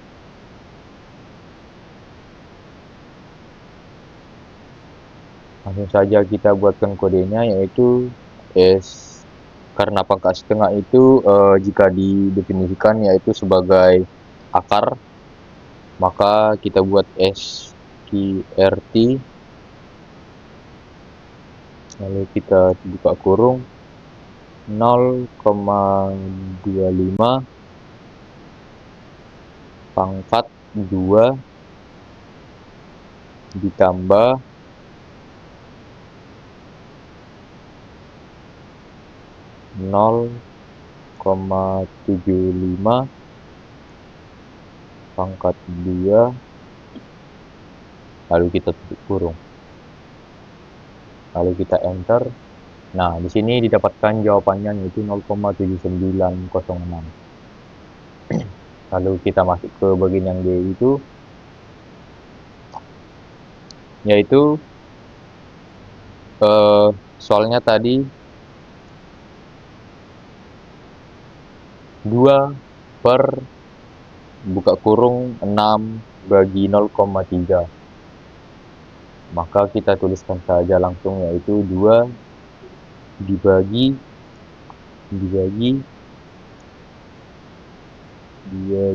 Langsung saja kita buatkan kodenya, yaitu S. Karena pangkat setengah itu jika didefinisikan yaitu sebagai akar, maka kita buat SQRT, lalu kita buka kurung, 0,25 pangkat 2 ditambah 0,75 pangkat 2, lalu kita tutup kurung, lalu kita enter. Nah, di sini didapatkan jawabannya, yaitu 0,7906. Lalu kita masuk ke bagian yang D itu, yaitu soalnya tadi 2 per buka kurung 6 bagi 0,3. Maka kita tuliskan saja langsung, yaitu 2 dibagi 2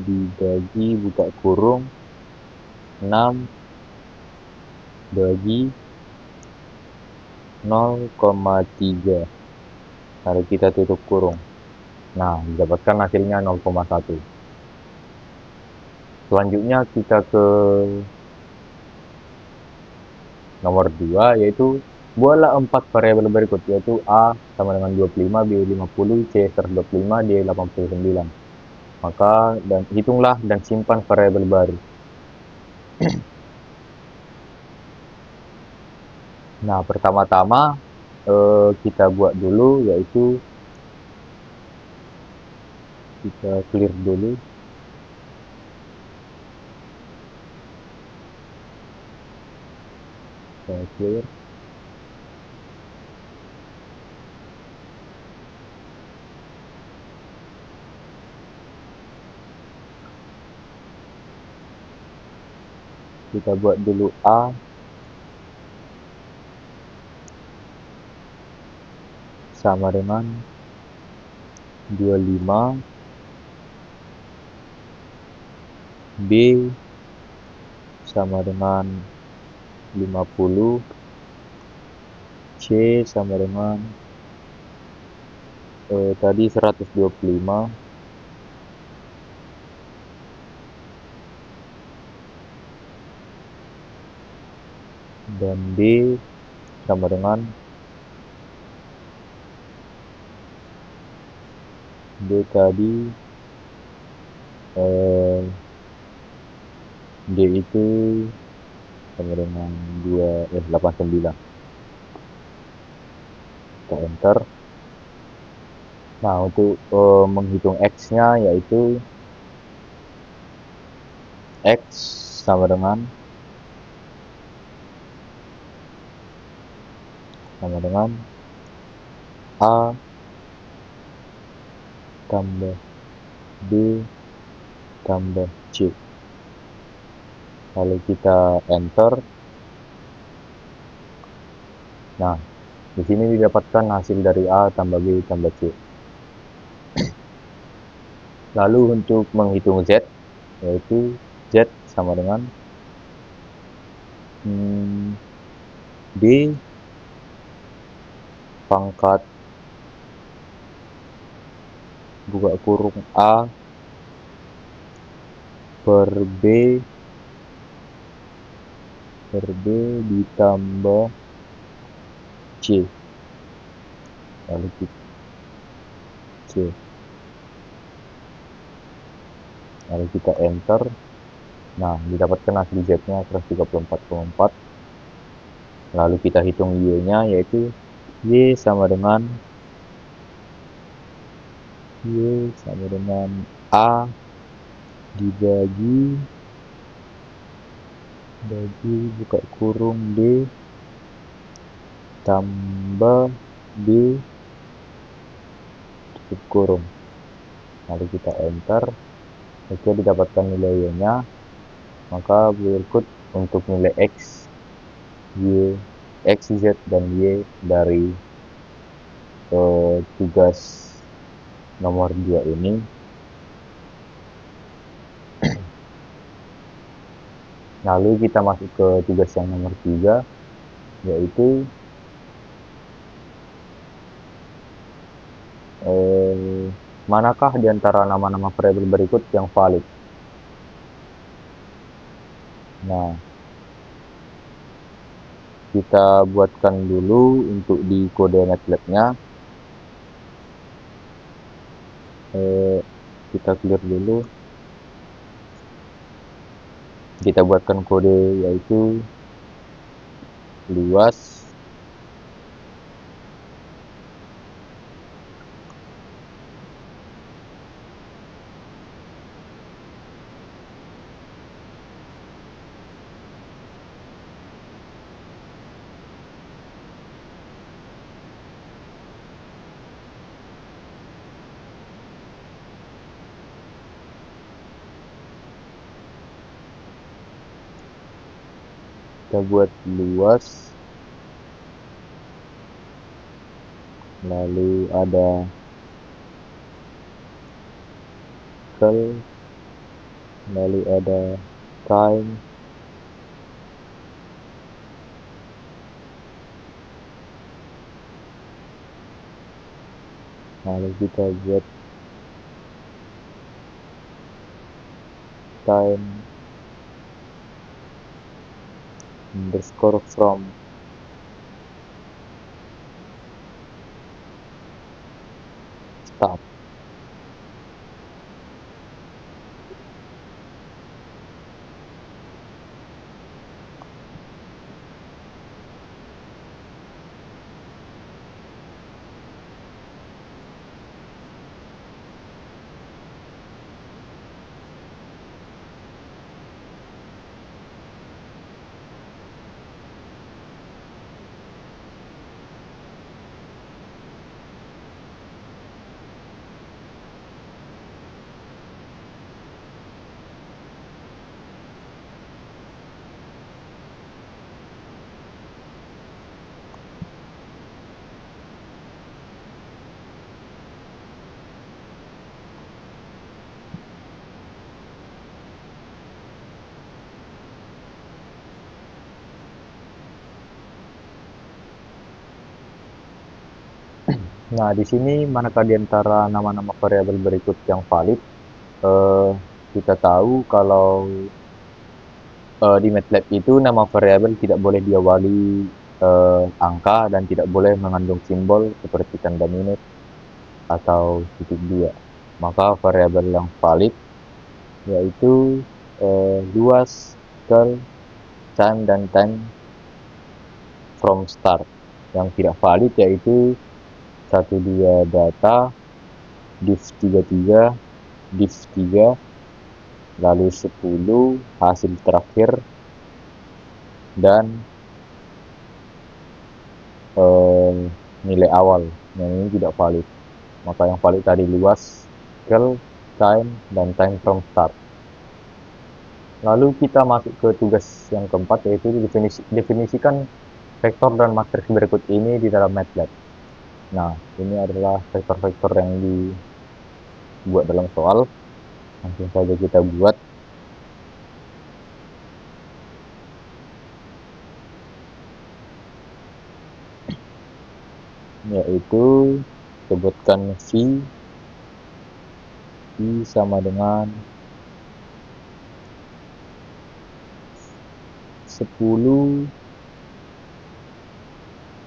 dibagi buka kurung 6 bagi 0,3, lalu kita tutup kurung. Nah, didapatkan hasilnya 0,1. Selanjutnya kita ke nomor 2, yaitu buatlah 4 variabel berikut, yaitu A sama dengan 25, B 50, C 125, D 89. Maka dan hitunglah dan simpan variabel baru. Nah, pertama-tama kita buat dulu, yaitu kita clear dulu. Kita clear. Kita buat dulu A sama dengan 25, B sama dengan 50, C sama dengan tadi 125, dan D sama dengan D tadi D itu sama dengan 89. Kita enter. Nah, untuk menghitung X-nya yaitu X sama dengan A tambah B tambah C. Lalu kita enter. Nah, di sini didapatkan hasil dari A tambah B tambah C. Lalu untuk menghitung Z, yaitu Z sama dengan D pangkat buka kurung A per B ditambah C. Lalu kita C. Lalu kita enter. Nah, didapatkan hasil Z-nya 134,4. Lalu kita hitung Y-nya, yaitu Y sama dengan A dibagi buka kurung D tambah B tutup kurung. Lalu kita enter. Oke, didapatkan nilai Y-nya. Maka berikut untuk nilai X, Y, X, Z, dan Y dari tugas nomor 2 ini. Lalu kita masuk ke tugas yang nomor 3, yaitu manakah di antara nama-nama variabel berikut yang valid? Nah, kita buatkan dulu untuk di kode MATLAB-nya. Kita clear dulu. Kita buatkan kode yaitu luas kita buat luas, lalu ada curl, lalu ada time, lalu kita buat time underscore from start. Nah, di sini manakah di antara nama-nama variabel berikut yang valid? Kita tahu kalau di MATLAB itu nama variabel tidak boleh diawali angka dan tidak boleh mengandung simbol seperti tanda minus atau titik 2. Maka variabel yang valid yaitu luas, curl, time dan time from start. Yang tidak valid yaitu 12 data, div 33, div 3, lalu 10 hasil terakhir, dan nilai awal. Yang ini tidak valid. Maka yang valid tadi luas, scale, time, dan time from start. Lalu kita masuk ke tugas yang keempat, yaitu definisikan vektor dan matriks berikut ini di dalam MATLAB. Nah, ini adalah vektor-vektor yang dibuat dalam soal. Langsung saja kita buat. Yaitu sebutkan V sama dengan 10,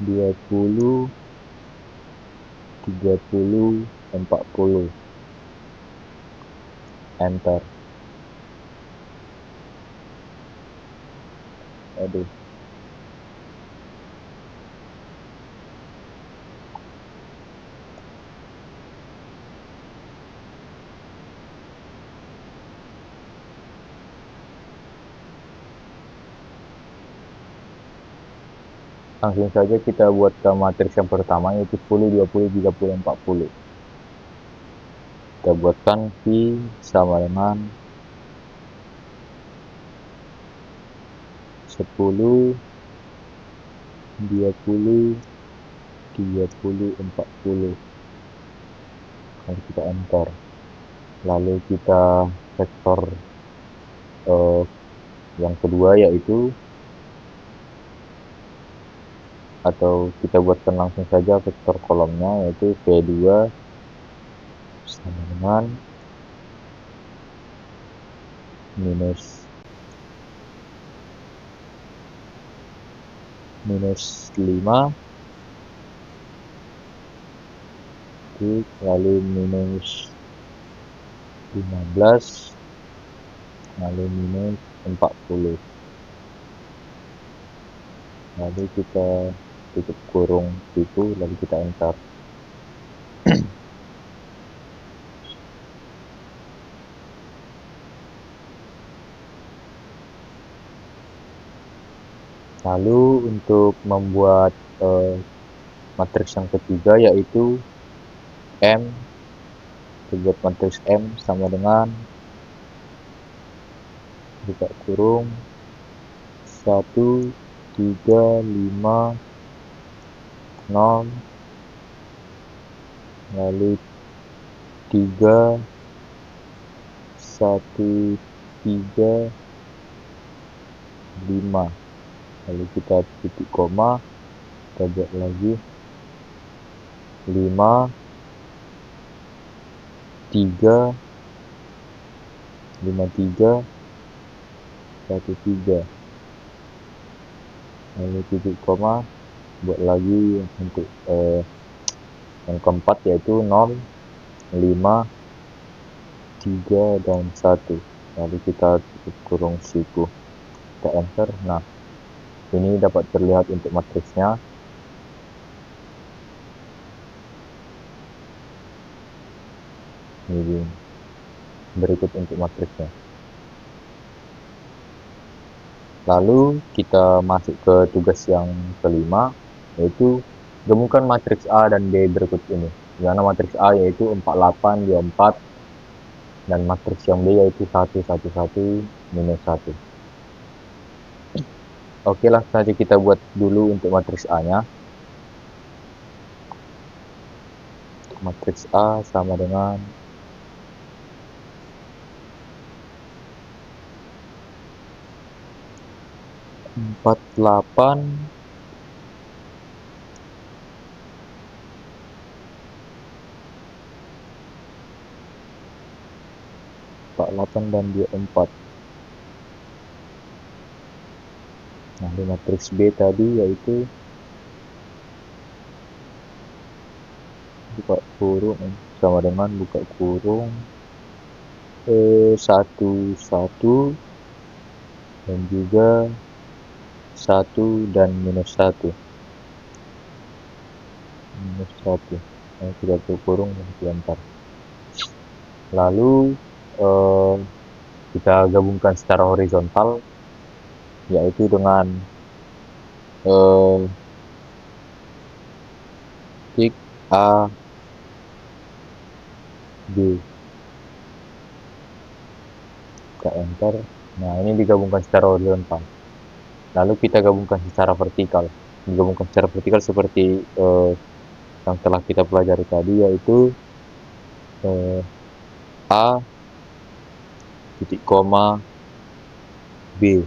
20, 30, 40. Enter. Aduh. Langsung saja kita buat ke matriks yang pertama, yaitu 10, 20, 30, 40. Kita buatkan V sama dengan 10, 20, 30, 40. Lalu kita enter. Lalu kita vektor yang kedua, yaitu, atau kita buatkan langsung saja vektor kolomnya, yaitu V2 sama dengan minus 5, lalu minus 15, lalu minus 40. Lalu kita tutup kurung itu, lalu kita enter. Lalu untuk membuat matriks yang ketiga, yaitu M. Kita buat matriks M sama dengan buka kurung 1, 3, 5, 0, lalu 3, 1, 3, 5. Lalu kita titik koma, kita buat lagi 5, 3, 5, 3, 1, 3. Lalu titik koma, buat lagi untuk yang keempat, yaitu 0, 5, 3, dan 1. Lalu kita tutup kurung siku, kita enter. Nah, ini dapat terlihat untuk matriksnya. Ini berikut untuk matriksnya. Lalu kita masuk ke tugas yang kelima, yaitu temukan matriks A dan B berikut ini. Dimana matriks A yaitu 48, 24, dan matriks yang B yaitu 1, 1, 1, minus 1. Oke, langsung saja kita buat dulu untuk matriks A-nya. Matriks A sama dengan 48, 48 dan 24. Nah, di matriks B tadi yaitu buka kurung sama dengan buka kurung 1, 1, dan juga 1 dan minus 1. Minus 1. Kita tutup kurung dan diantar. Lalu kita gabungkan secara horizontal, yaitu dengan titik A, B. Kita enter. Nah, ini digabungkan secara horizontal. Lalu kita gabungkan secara vertikal. Digabungkan secara vertikal seperti yang telah kita pelajari tadi, yaitu A titik koma B.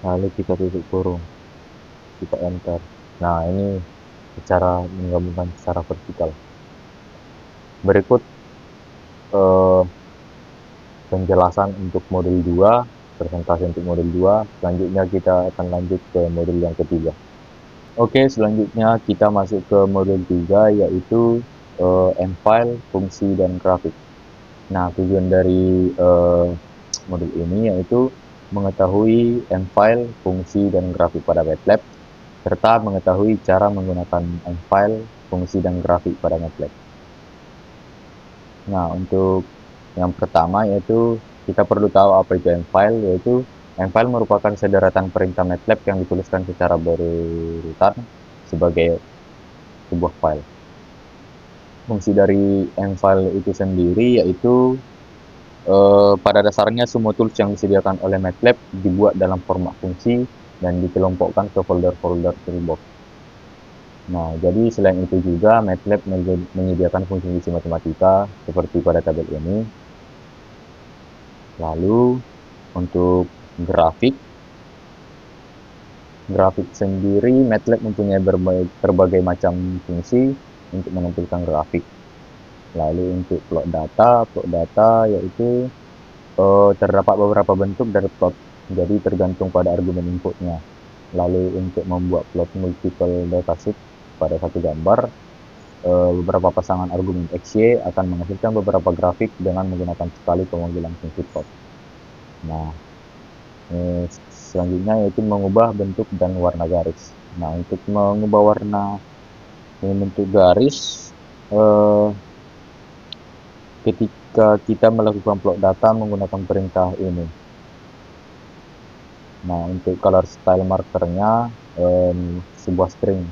Lalu kita tutup kurung, kita enter. Nah, ini cara menggabungkan secara vertikal. Berikut penjelasan untuk modul 2, presentasi untuk modul 2. Selanjutnya kita akan lanjut ke modul yang ketiga. Oke, selanjutnya kita masuk ke modul 3, yaitu M-file, fungsi, dan grafik. Nah, tujuan dari modul ini yaitu mengetahui M-file, fungsi, dan grafik pada MATLAB, serta mengetahui cara menggunakan M-file, fungsi, dan grafik pada MATLAB. Nah, untuk yang pertama yaitu kita perlu tahu apa itu M-file, yaitu M-file merupakan sederetan perintah MATLAB yang dituliskan secara berurutan sebagai sebuah file. Fungsi dari M-file itu sendiri yaitu pada dasarnya semua tools yang disediakan oleh MATLAB dibuat dalam format fungsi dan dikelompokkan ke folder-folder toolbox. Nah, jadi selain itu juga MATLAB menyediakan fungsi-fungsi matematika seperti pada tabel ini. Lalu untuk grafik sendiri MATLAB mempunyai berbagai macam fungsi untuk menampilkan grafik. Lalu untuk plot data yaitu terdapat beberapa bentuk dari plot, jadi tergantung pada argumen inputnya. Lalu untuk membuat plot multiple dataset pada satu gambar, beberapa pasangan argumen X, Y akan menghasilkan beberapa grafik dengan menggunakan sekali pemanggilan fungsi plot. Nah, selanjutnya yaitu mengubah bentuk dan warna garis. Nah, untuk mengubah warna bentuk garis, ketika kita melakukan plot data menggunakan perintah ini. Nah, untuk color style markernya sebuah string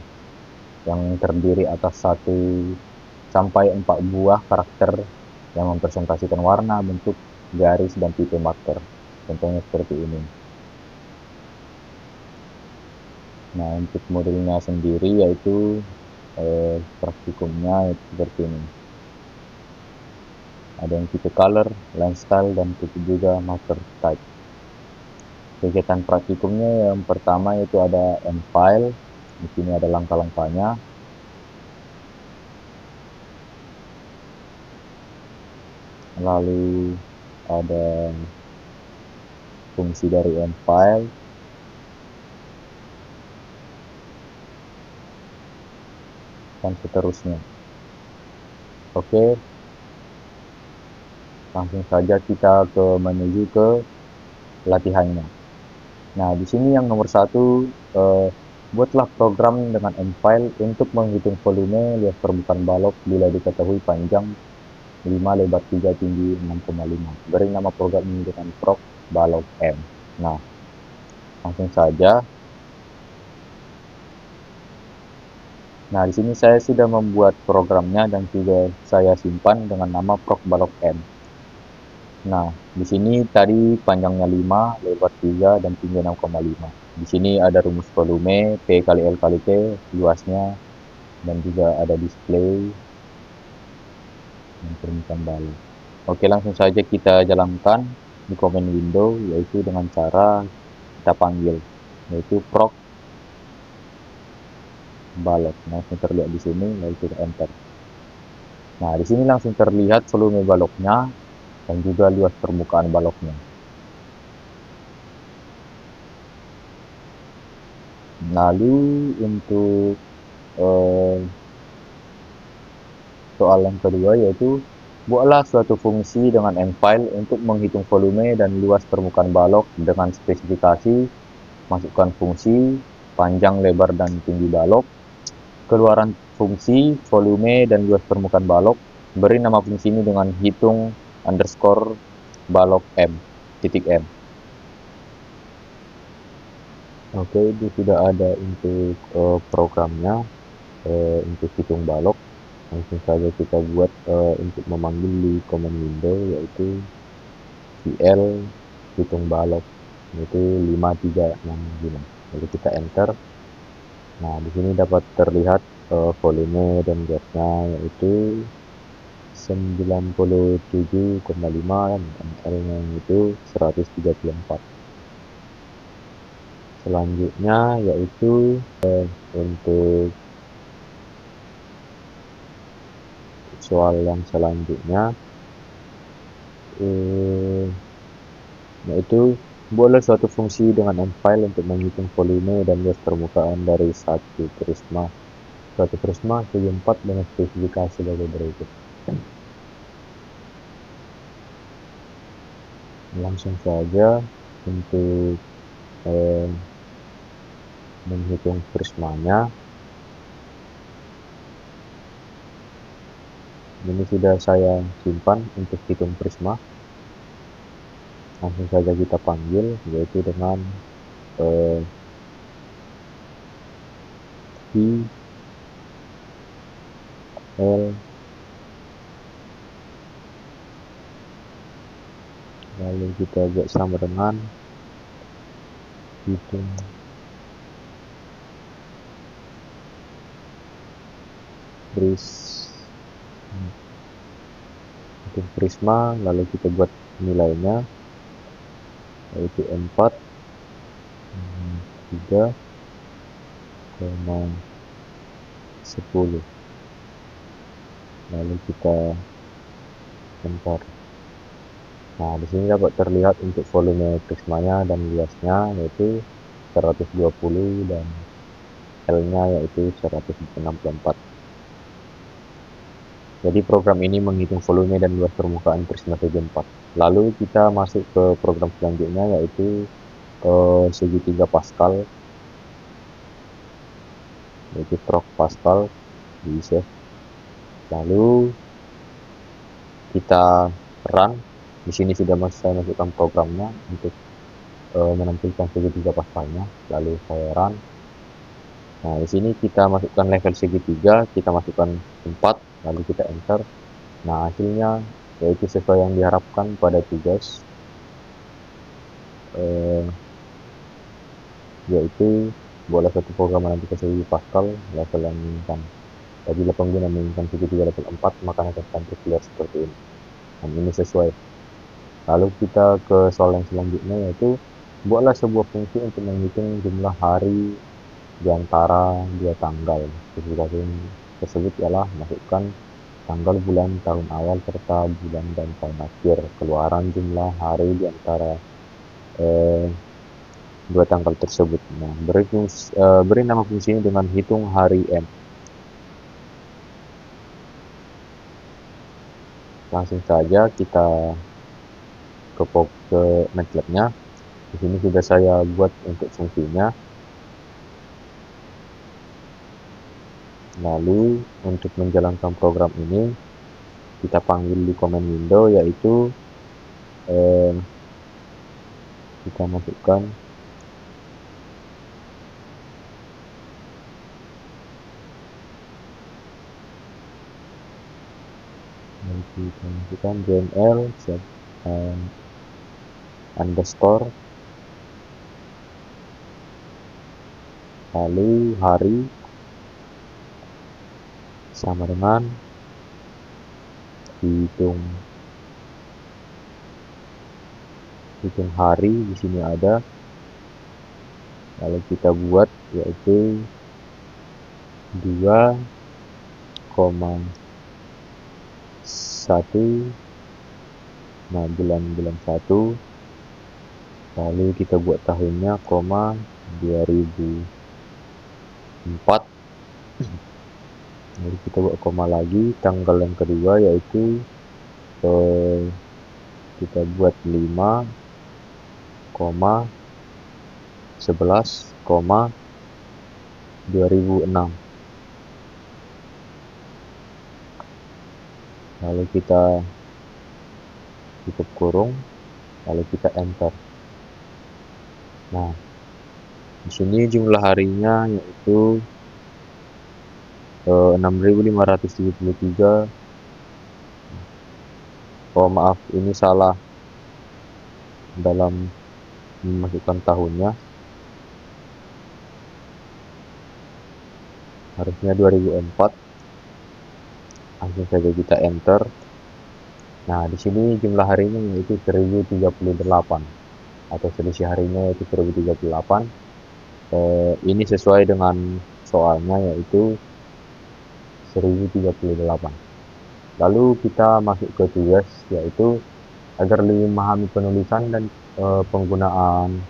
yang terdiri atas 1 sampai 4 buah karakter yang mempresentasikan warna, bentuk, garis, dan tipe marker. Contohnya seperti ini. Nah, untuk modulnya sendiri yaitu praktikumnya seperti ini. Ada yang tipe color, line style, dan tipe juga marker type. Kegiatan praktikumnya yang pertama yaitu ada M-file. Di sini ada langkah-langkahnya. Lalu ada fungsi dari M-file. Dan seterusnya. Oke. Langsung saja kita menuju ke latihannya. Nah, di sini yang nomor 1, buatlah program dengan M-file untuk menghitung volume luas permukaan balok bila diketahui panjang 5, lebar 3, tinggi 6,5. Beri nama program ini dengan proc balok M. Nah, langsung saja. Nah, di sini saya sudah membuat programnya dan juga saya simpan dengan nama proc balok M. Nah, di sini tadi panjangnya 5, lebar 3, dan tinggi 6,5. Di sini ada rumus volume P kali L kali T, luasnya, dan juga ada display dan permukaan balok. Oke, langsung saja kita jalankan di command window, yaitu dengan cara kita panggil, yaitu proc balok. Langsung terlihat di sini, lalu kita enter. Nah, di sini langsung terlihat volume baloknya dan juga luas permukaan baloknya. Lalu untuk soal yang kedua yaitu buatlah suatu fungsi dengan M-file untuk menghitung volume dan luas permukaan balok dengan spesifikasi Masukkan fungsi, panjang, lebar, dan tinggi balok, keluaran fungsi, volume, dan luas permukaan balok. Beri nama fungsi ini dengan hitung underscore balok M, titik M. Oke, itu sudah ada untuk programnya, untuk hitung balok. Langsung saja kita buat untuk memanggil di command window, yaitu cl hitung balok, yaitu 5365. Lalu kita enter. Nah, di sini dapat terlihat volume dan gasnya, yaitu 97,5 dan ml-nya itu 134. Selanjutnya yaitu untuk soal yang selanjutnya, yaitu boleh suatu fungsi dengan m-file untuk menghitung volume dan luas permukaan dari satu prisma. Suatu prisma segi 4 dengan spesifikasi sebagai berikut. Langsung saja untuk menghitung prismanya. Ini sudah saya simpan untuk hitung prisma. Langsung saja kita panggil, yaitu dengan I L, lalu kita buat sama dengan hitung prisma, lalu kita buat nilainya, yaitu 4 3,10. Lalu kita enter. Nah, di sini dapat terlihat untuk volume prismanya dan luasnya, yaitu 120 dan L-nya yaitu 164. Jadi program ini menghitung volume dan luas permukaan prisma segi 4. Lalu kita masuk ke program selanjutnya, yaitu segitiga Pascal, yaitu stroke Pascal di save. Lalu kita run. Di sini sudah saya masukkan programnya untuk menampilkan segitiga Pascalnya. Lalu saya run. Nah, di sini kita masukkan level segitiga, kita masukkan 4, lalu kita enter. Nah, hasilnya yaitu sesuai yang diharapkan pada tugas, yaitu boleh satu program menentukan segitiga Pascal level yang diinginkan. Apabila pengguna menginginkan segitiga level 4, maka akan tampil clear seperti ini. Dan ini sesuai. Lalu kita ke soal yang selanjutnya, yaitu buatlah sebuah fungsi untuk menghitung jumlah hari di antara dua tanggal. Spesifikasi tersebut ialah masukkan tanggal, bulan, tahun awal, serta bulan dan tahun akhir. Keluaran jumlah hari di antara dua tanggal tersebut. Nah, beri nama fungsi ini dengan hitung hari M. Langsung saja kita ke MATLAB-nya. Di sini sudah saya buat untuk fungsinya. Lalu untuk menjalankan program ini, kita panggil di command window, yaitu kita masukkan jml underscore, lalu hari sama dengan hitung hari. Di sini ada, lalu kita buat yaitu 2,1. Nah, bulan 1, lalu kita buat tahunnya, 2004. Lalu kita buat koma lagi, tanggal yang kedua yaitu kita buat 5, 11,2006. Lalu kita tutup kurung, lalu kita enter. Nah, di sini jumlah harinya yaitu 6.573. Oh maaf, ini salah dalam memasukkan tahunnya. Harusnya 2004. Langsung saja kita enter. Nah, di sini jumlah harinya yaitu 1038 atau selisih harinya yaitu 1038. Ini sesuai dengan soalnya yaitu 1038. Lalu kita masuk ke tugas yaitu agar lebih memahami penulisan dan penggunaan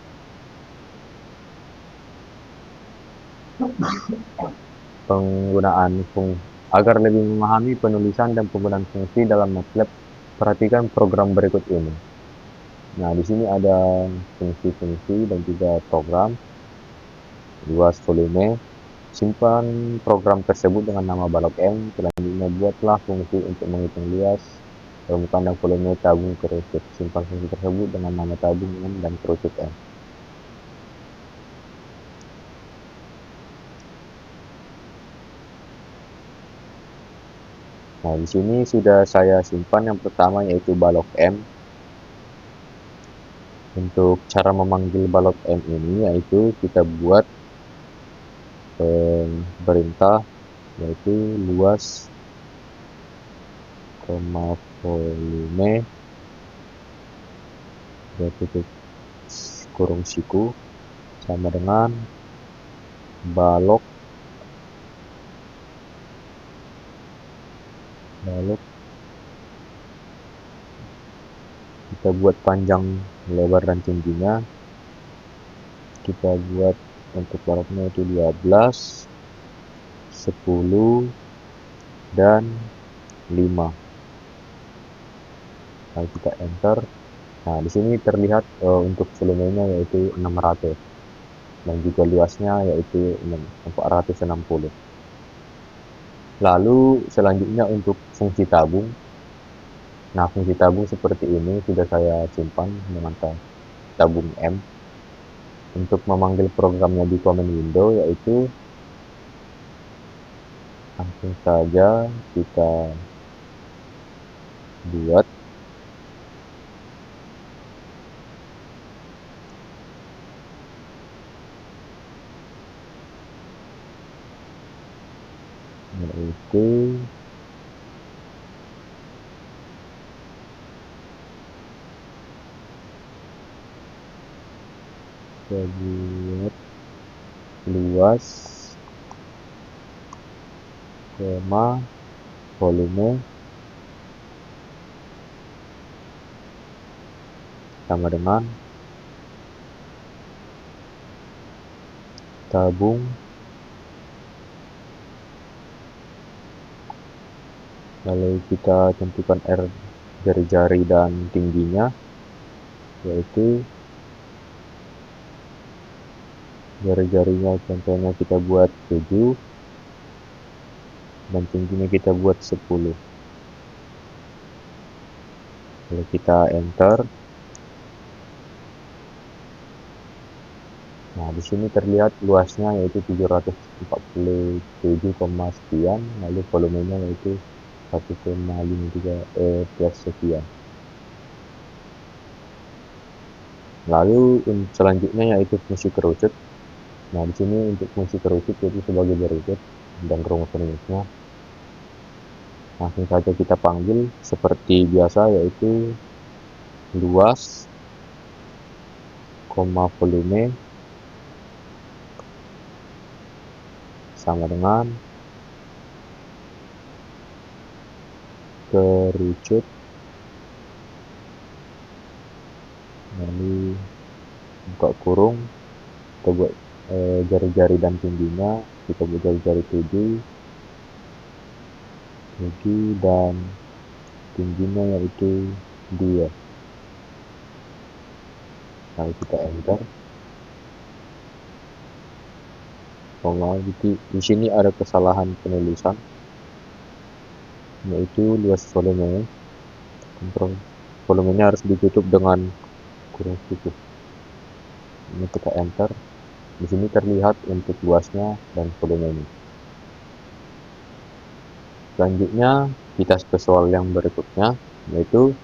agar lebih memahami penulisan dan penggunaan fungsi dalam MATLAB, perhatikan program berikut ini. Nah, di sini ada fungsi-fungsi dan juga program. Luas volume. Simpan program tersebut dengan nama balok M. Selanjutnya buatlah fungsi untuk menghitung luas, permukaan dan volume tabung kerucut. Simpan fungsi tersebut dengan nama tabung M dan kerucut M. Nah, di sini sudah saya simpan yang pertama yaitu balok M. Untuk cara memanggil balok M ini yaitu kita buat perintah yaitu luas, volume, tutup kurung siku sama dengan balok kita buat panjang, lebar dan tingginya. Kita buat untuk baloknya itu 12, 10 dan 5. Lalu kita enter. Nah, di sini terlihat untuk volumenya yaitu 600 dan juga luasnya yaitu 460. Lalu selanjutnya untuk fungsi tabung. Nah, fungsi tabung seperti ini sudah saya simpan dengan tabung M. Untuk memanggil programnya di command window yaitu langsung saja kita buat yaitu kita buat luas, volume sama dengan tabung lalu kita tentukan R jari-jari dan tingginya yaitu jari-jarinya contohnya kita buat 7 dan tingginya kita buat 10. Lalu kita enter. Nah, di sini terlihat luasnya yaitu 747, sekian, lalu volumenya yaitu 1,53 plus sekian. Lalu selanjutnya yaitu fungsi kerucut. Nah, di sini untuk fungsi kerucut yaitu sebagai berikut dan rumus-rumusnya. Langsung saja kita panggil seperti biasa yaitu luas, volume sama dengan kerucut, lalu buka kurung, kita buat jari-jari dan tingginya, kita buat jari-jari 7 dan tingginya yaitu 2. Lalu kita enter. Di sini ada kesalahan penulisan, yaitu luas volumenya. Kontrol volumenya harus ditutup dengan kurung cukup. Ini kita enter. Di sini terlihat untuk luasnya dan volumenya. Selanjutnya kita ke soal yang berikutnya, yaitu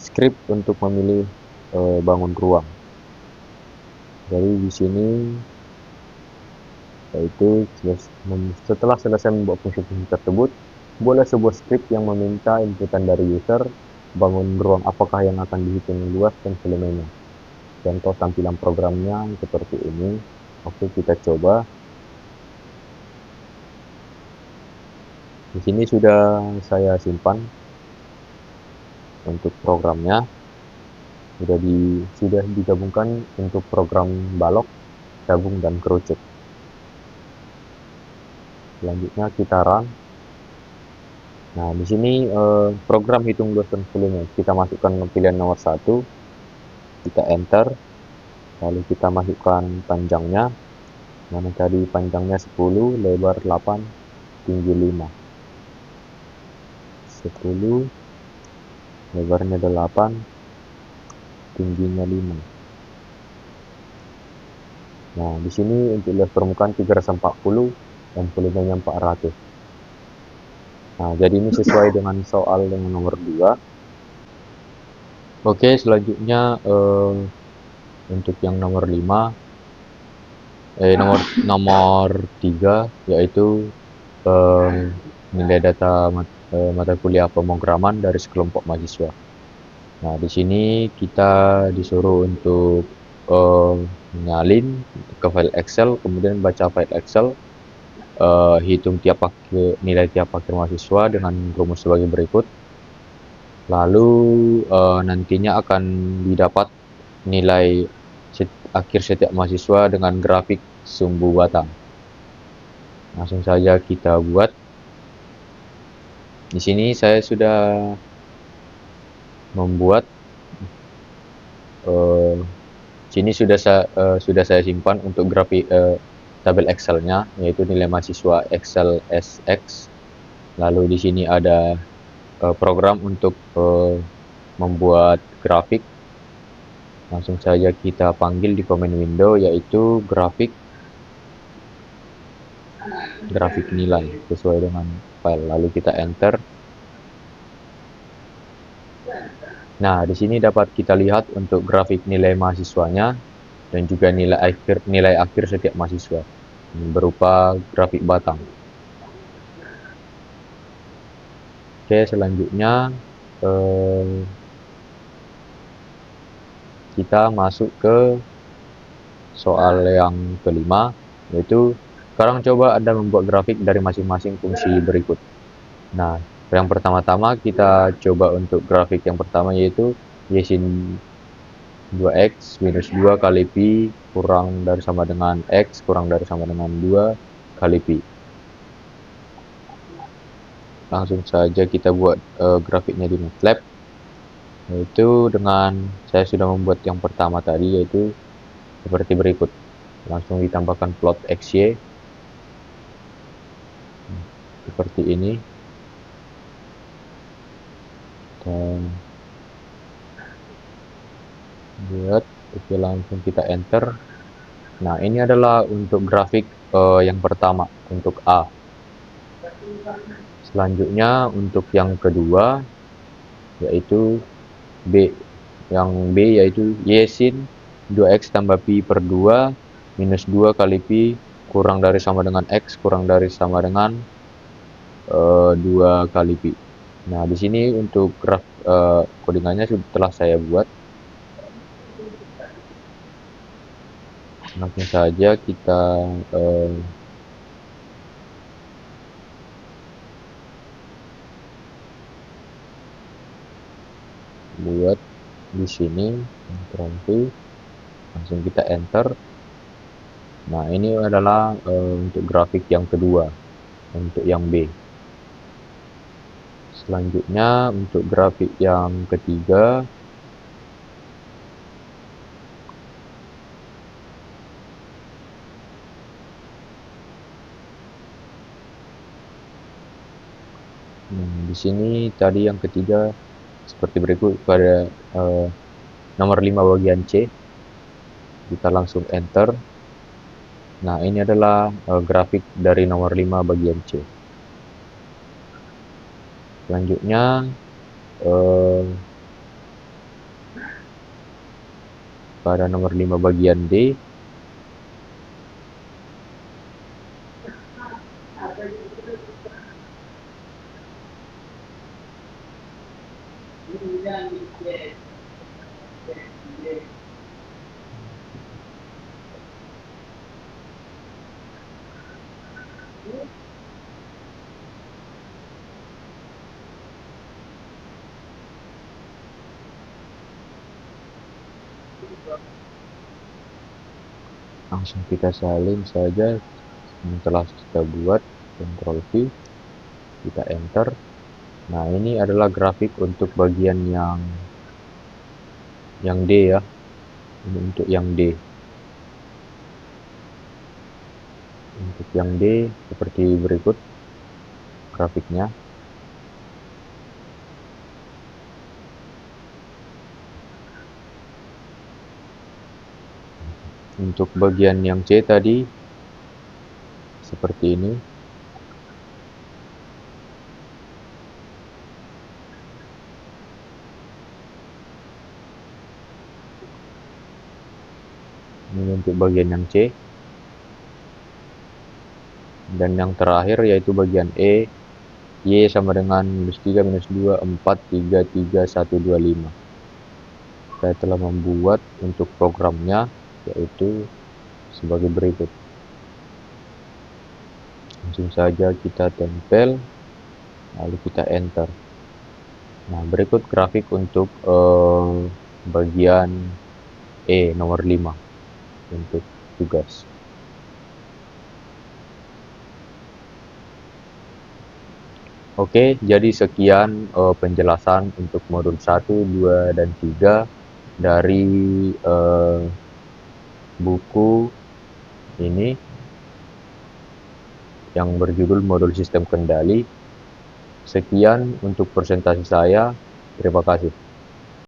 script untuk memilih bangun ruang. Jadi di sini yaitu setelah selesai membuat fungsi-fungsi tersebut, boleh sebuah script yang meminta inputan dari user bangun ruang apakah yang akan dihitung luas dan volumenya. Contoh tampilan programnya seperti ini. Oke, kita coba. Di sini sudah saya simpan untuk programnya. Sudah digabungkan untuk program balok, gabung, dan kerucut. Selanjutnya kita run. Nah, di sini program hitung luas dan volume. Kita masukkan pilihan nomor 1, kita enter, lalu kita masukkan panjangnya. Mana tadi panjangnya 10, lebar 8, tinggi 5. 10, lebarnya 8, tingginya 5. Nah, di sini untuk luas permukaan 340 dan volumenya 400. Nah, jadi ini sesuai dengan soal yang nomor 2. Oke, selanjutnya untuk yang nomor 5, nomor 3, yaitu nilai data mata kuliah pemrograman dari sekelompok mahasiswa. Nah, di sini kita disuruh untuk nyalin ke file Excel, kemudian baca file Excel, hitung nilai tiap akhir mahasiswa dengan rumus sebagai berikut. Lalu nantinya akan didapat nilai akhir setiap mahasiswa dengan grafik sumbu batang. Langsung saja kita buat. Di sini saya sudah membuat. Sini sudah saya simpan untuk grafik tabel Excel-nya, yaitu nilai mahasiswa Excel SX. Lalu di sini ada program untuk membuat grafik. Langsung saja kita panggil di command window, yaitu grafik nilai sesuai dengan file. Lalu kita enter. Nah, di sini dapat kita lihat untuk grafik nilai mahasiswanya dan juga nilai akhir setiap mahasiswa berupa grafik batang. Oke, selanjutnya kita masuk ke soal yang kelima, yaitu sekarang coba Anda membuat grafik dari masing-masing fungsi berikut. Nah, yang pertama-tama kita coba untuk grafik yang pertama, yaitu y sin 2x minus 2 kali pi kurang dari sama dengan x kurang dari sama dengan 2 kali pi. Langsung saja kita buat grafiknya di MATLAB, yaitu dengan saya sudah membuat yang pertama tadi, yaitu seperti berikut. Langsung ditambahkan plot XY seperti ini. Dan buat, oke, langsung kita enter. Nah, ini adalah untuk grafik yang pertama, untuk A. Selanjutnya untuk yang kedua, yaitu B. Yang B yaitu y sin 2x tambah pi per 2 minus 2 kali pi kurang dari sama dengan x kurang dari sama dengan 2 kali pi. Nah, di sini untuk graf codingannya telah saya buat. Langsung saja kita buat di sini. Langsung kita enter. Nah, ini adalah untuk grafik yang kedua, untuk yang B. Selanjutnya untuk grafik yang ketiga, Di sini tadi yang ketiga seperti berikut pada nomor 5 bagian C, kita langsung enter. Nah, ini adalah grafik dari nomor 5 bagian C. Selanjutnya eh, pada nomor 5 bagian D, langsung kita salin saja yang telah kita buat, Ctrl V, kita enter. Nah, ini adalah grafik untuk bagian yang D ya. Ini untuk yang D. Untuk yang D seperti berikut grafiknya. Untuk bagian yang C tadi seperti ini. Ini untuk bagian yang C. Dan yang terakhir yaitu bagian E, Y sama dengan minus 3, minus 2, 4, 3, 3, 1, 2, 5. Saya telah membuat untuk programnya yaitu sebagai berikut. Langsung saja kita tempel, lalu kita enter. Nah, berikut grafik untuk bagian E nomor 5 untuk tugas. Oke, jadi sekian penjelasan untuk modul 1, 2, dan 3 dari buku ini yang berjudul Modul Sistem Kendali. Sekian untuk presentasi saya. Terima kasih.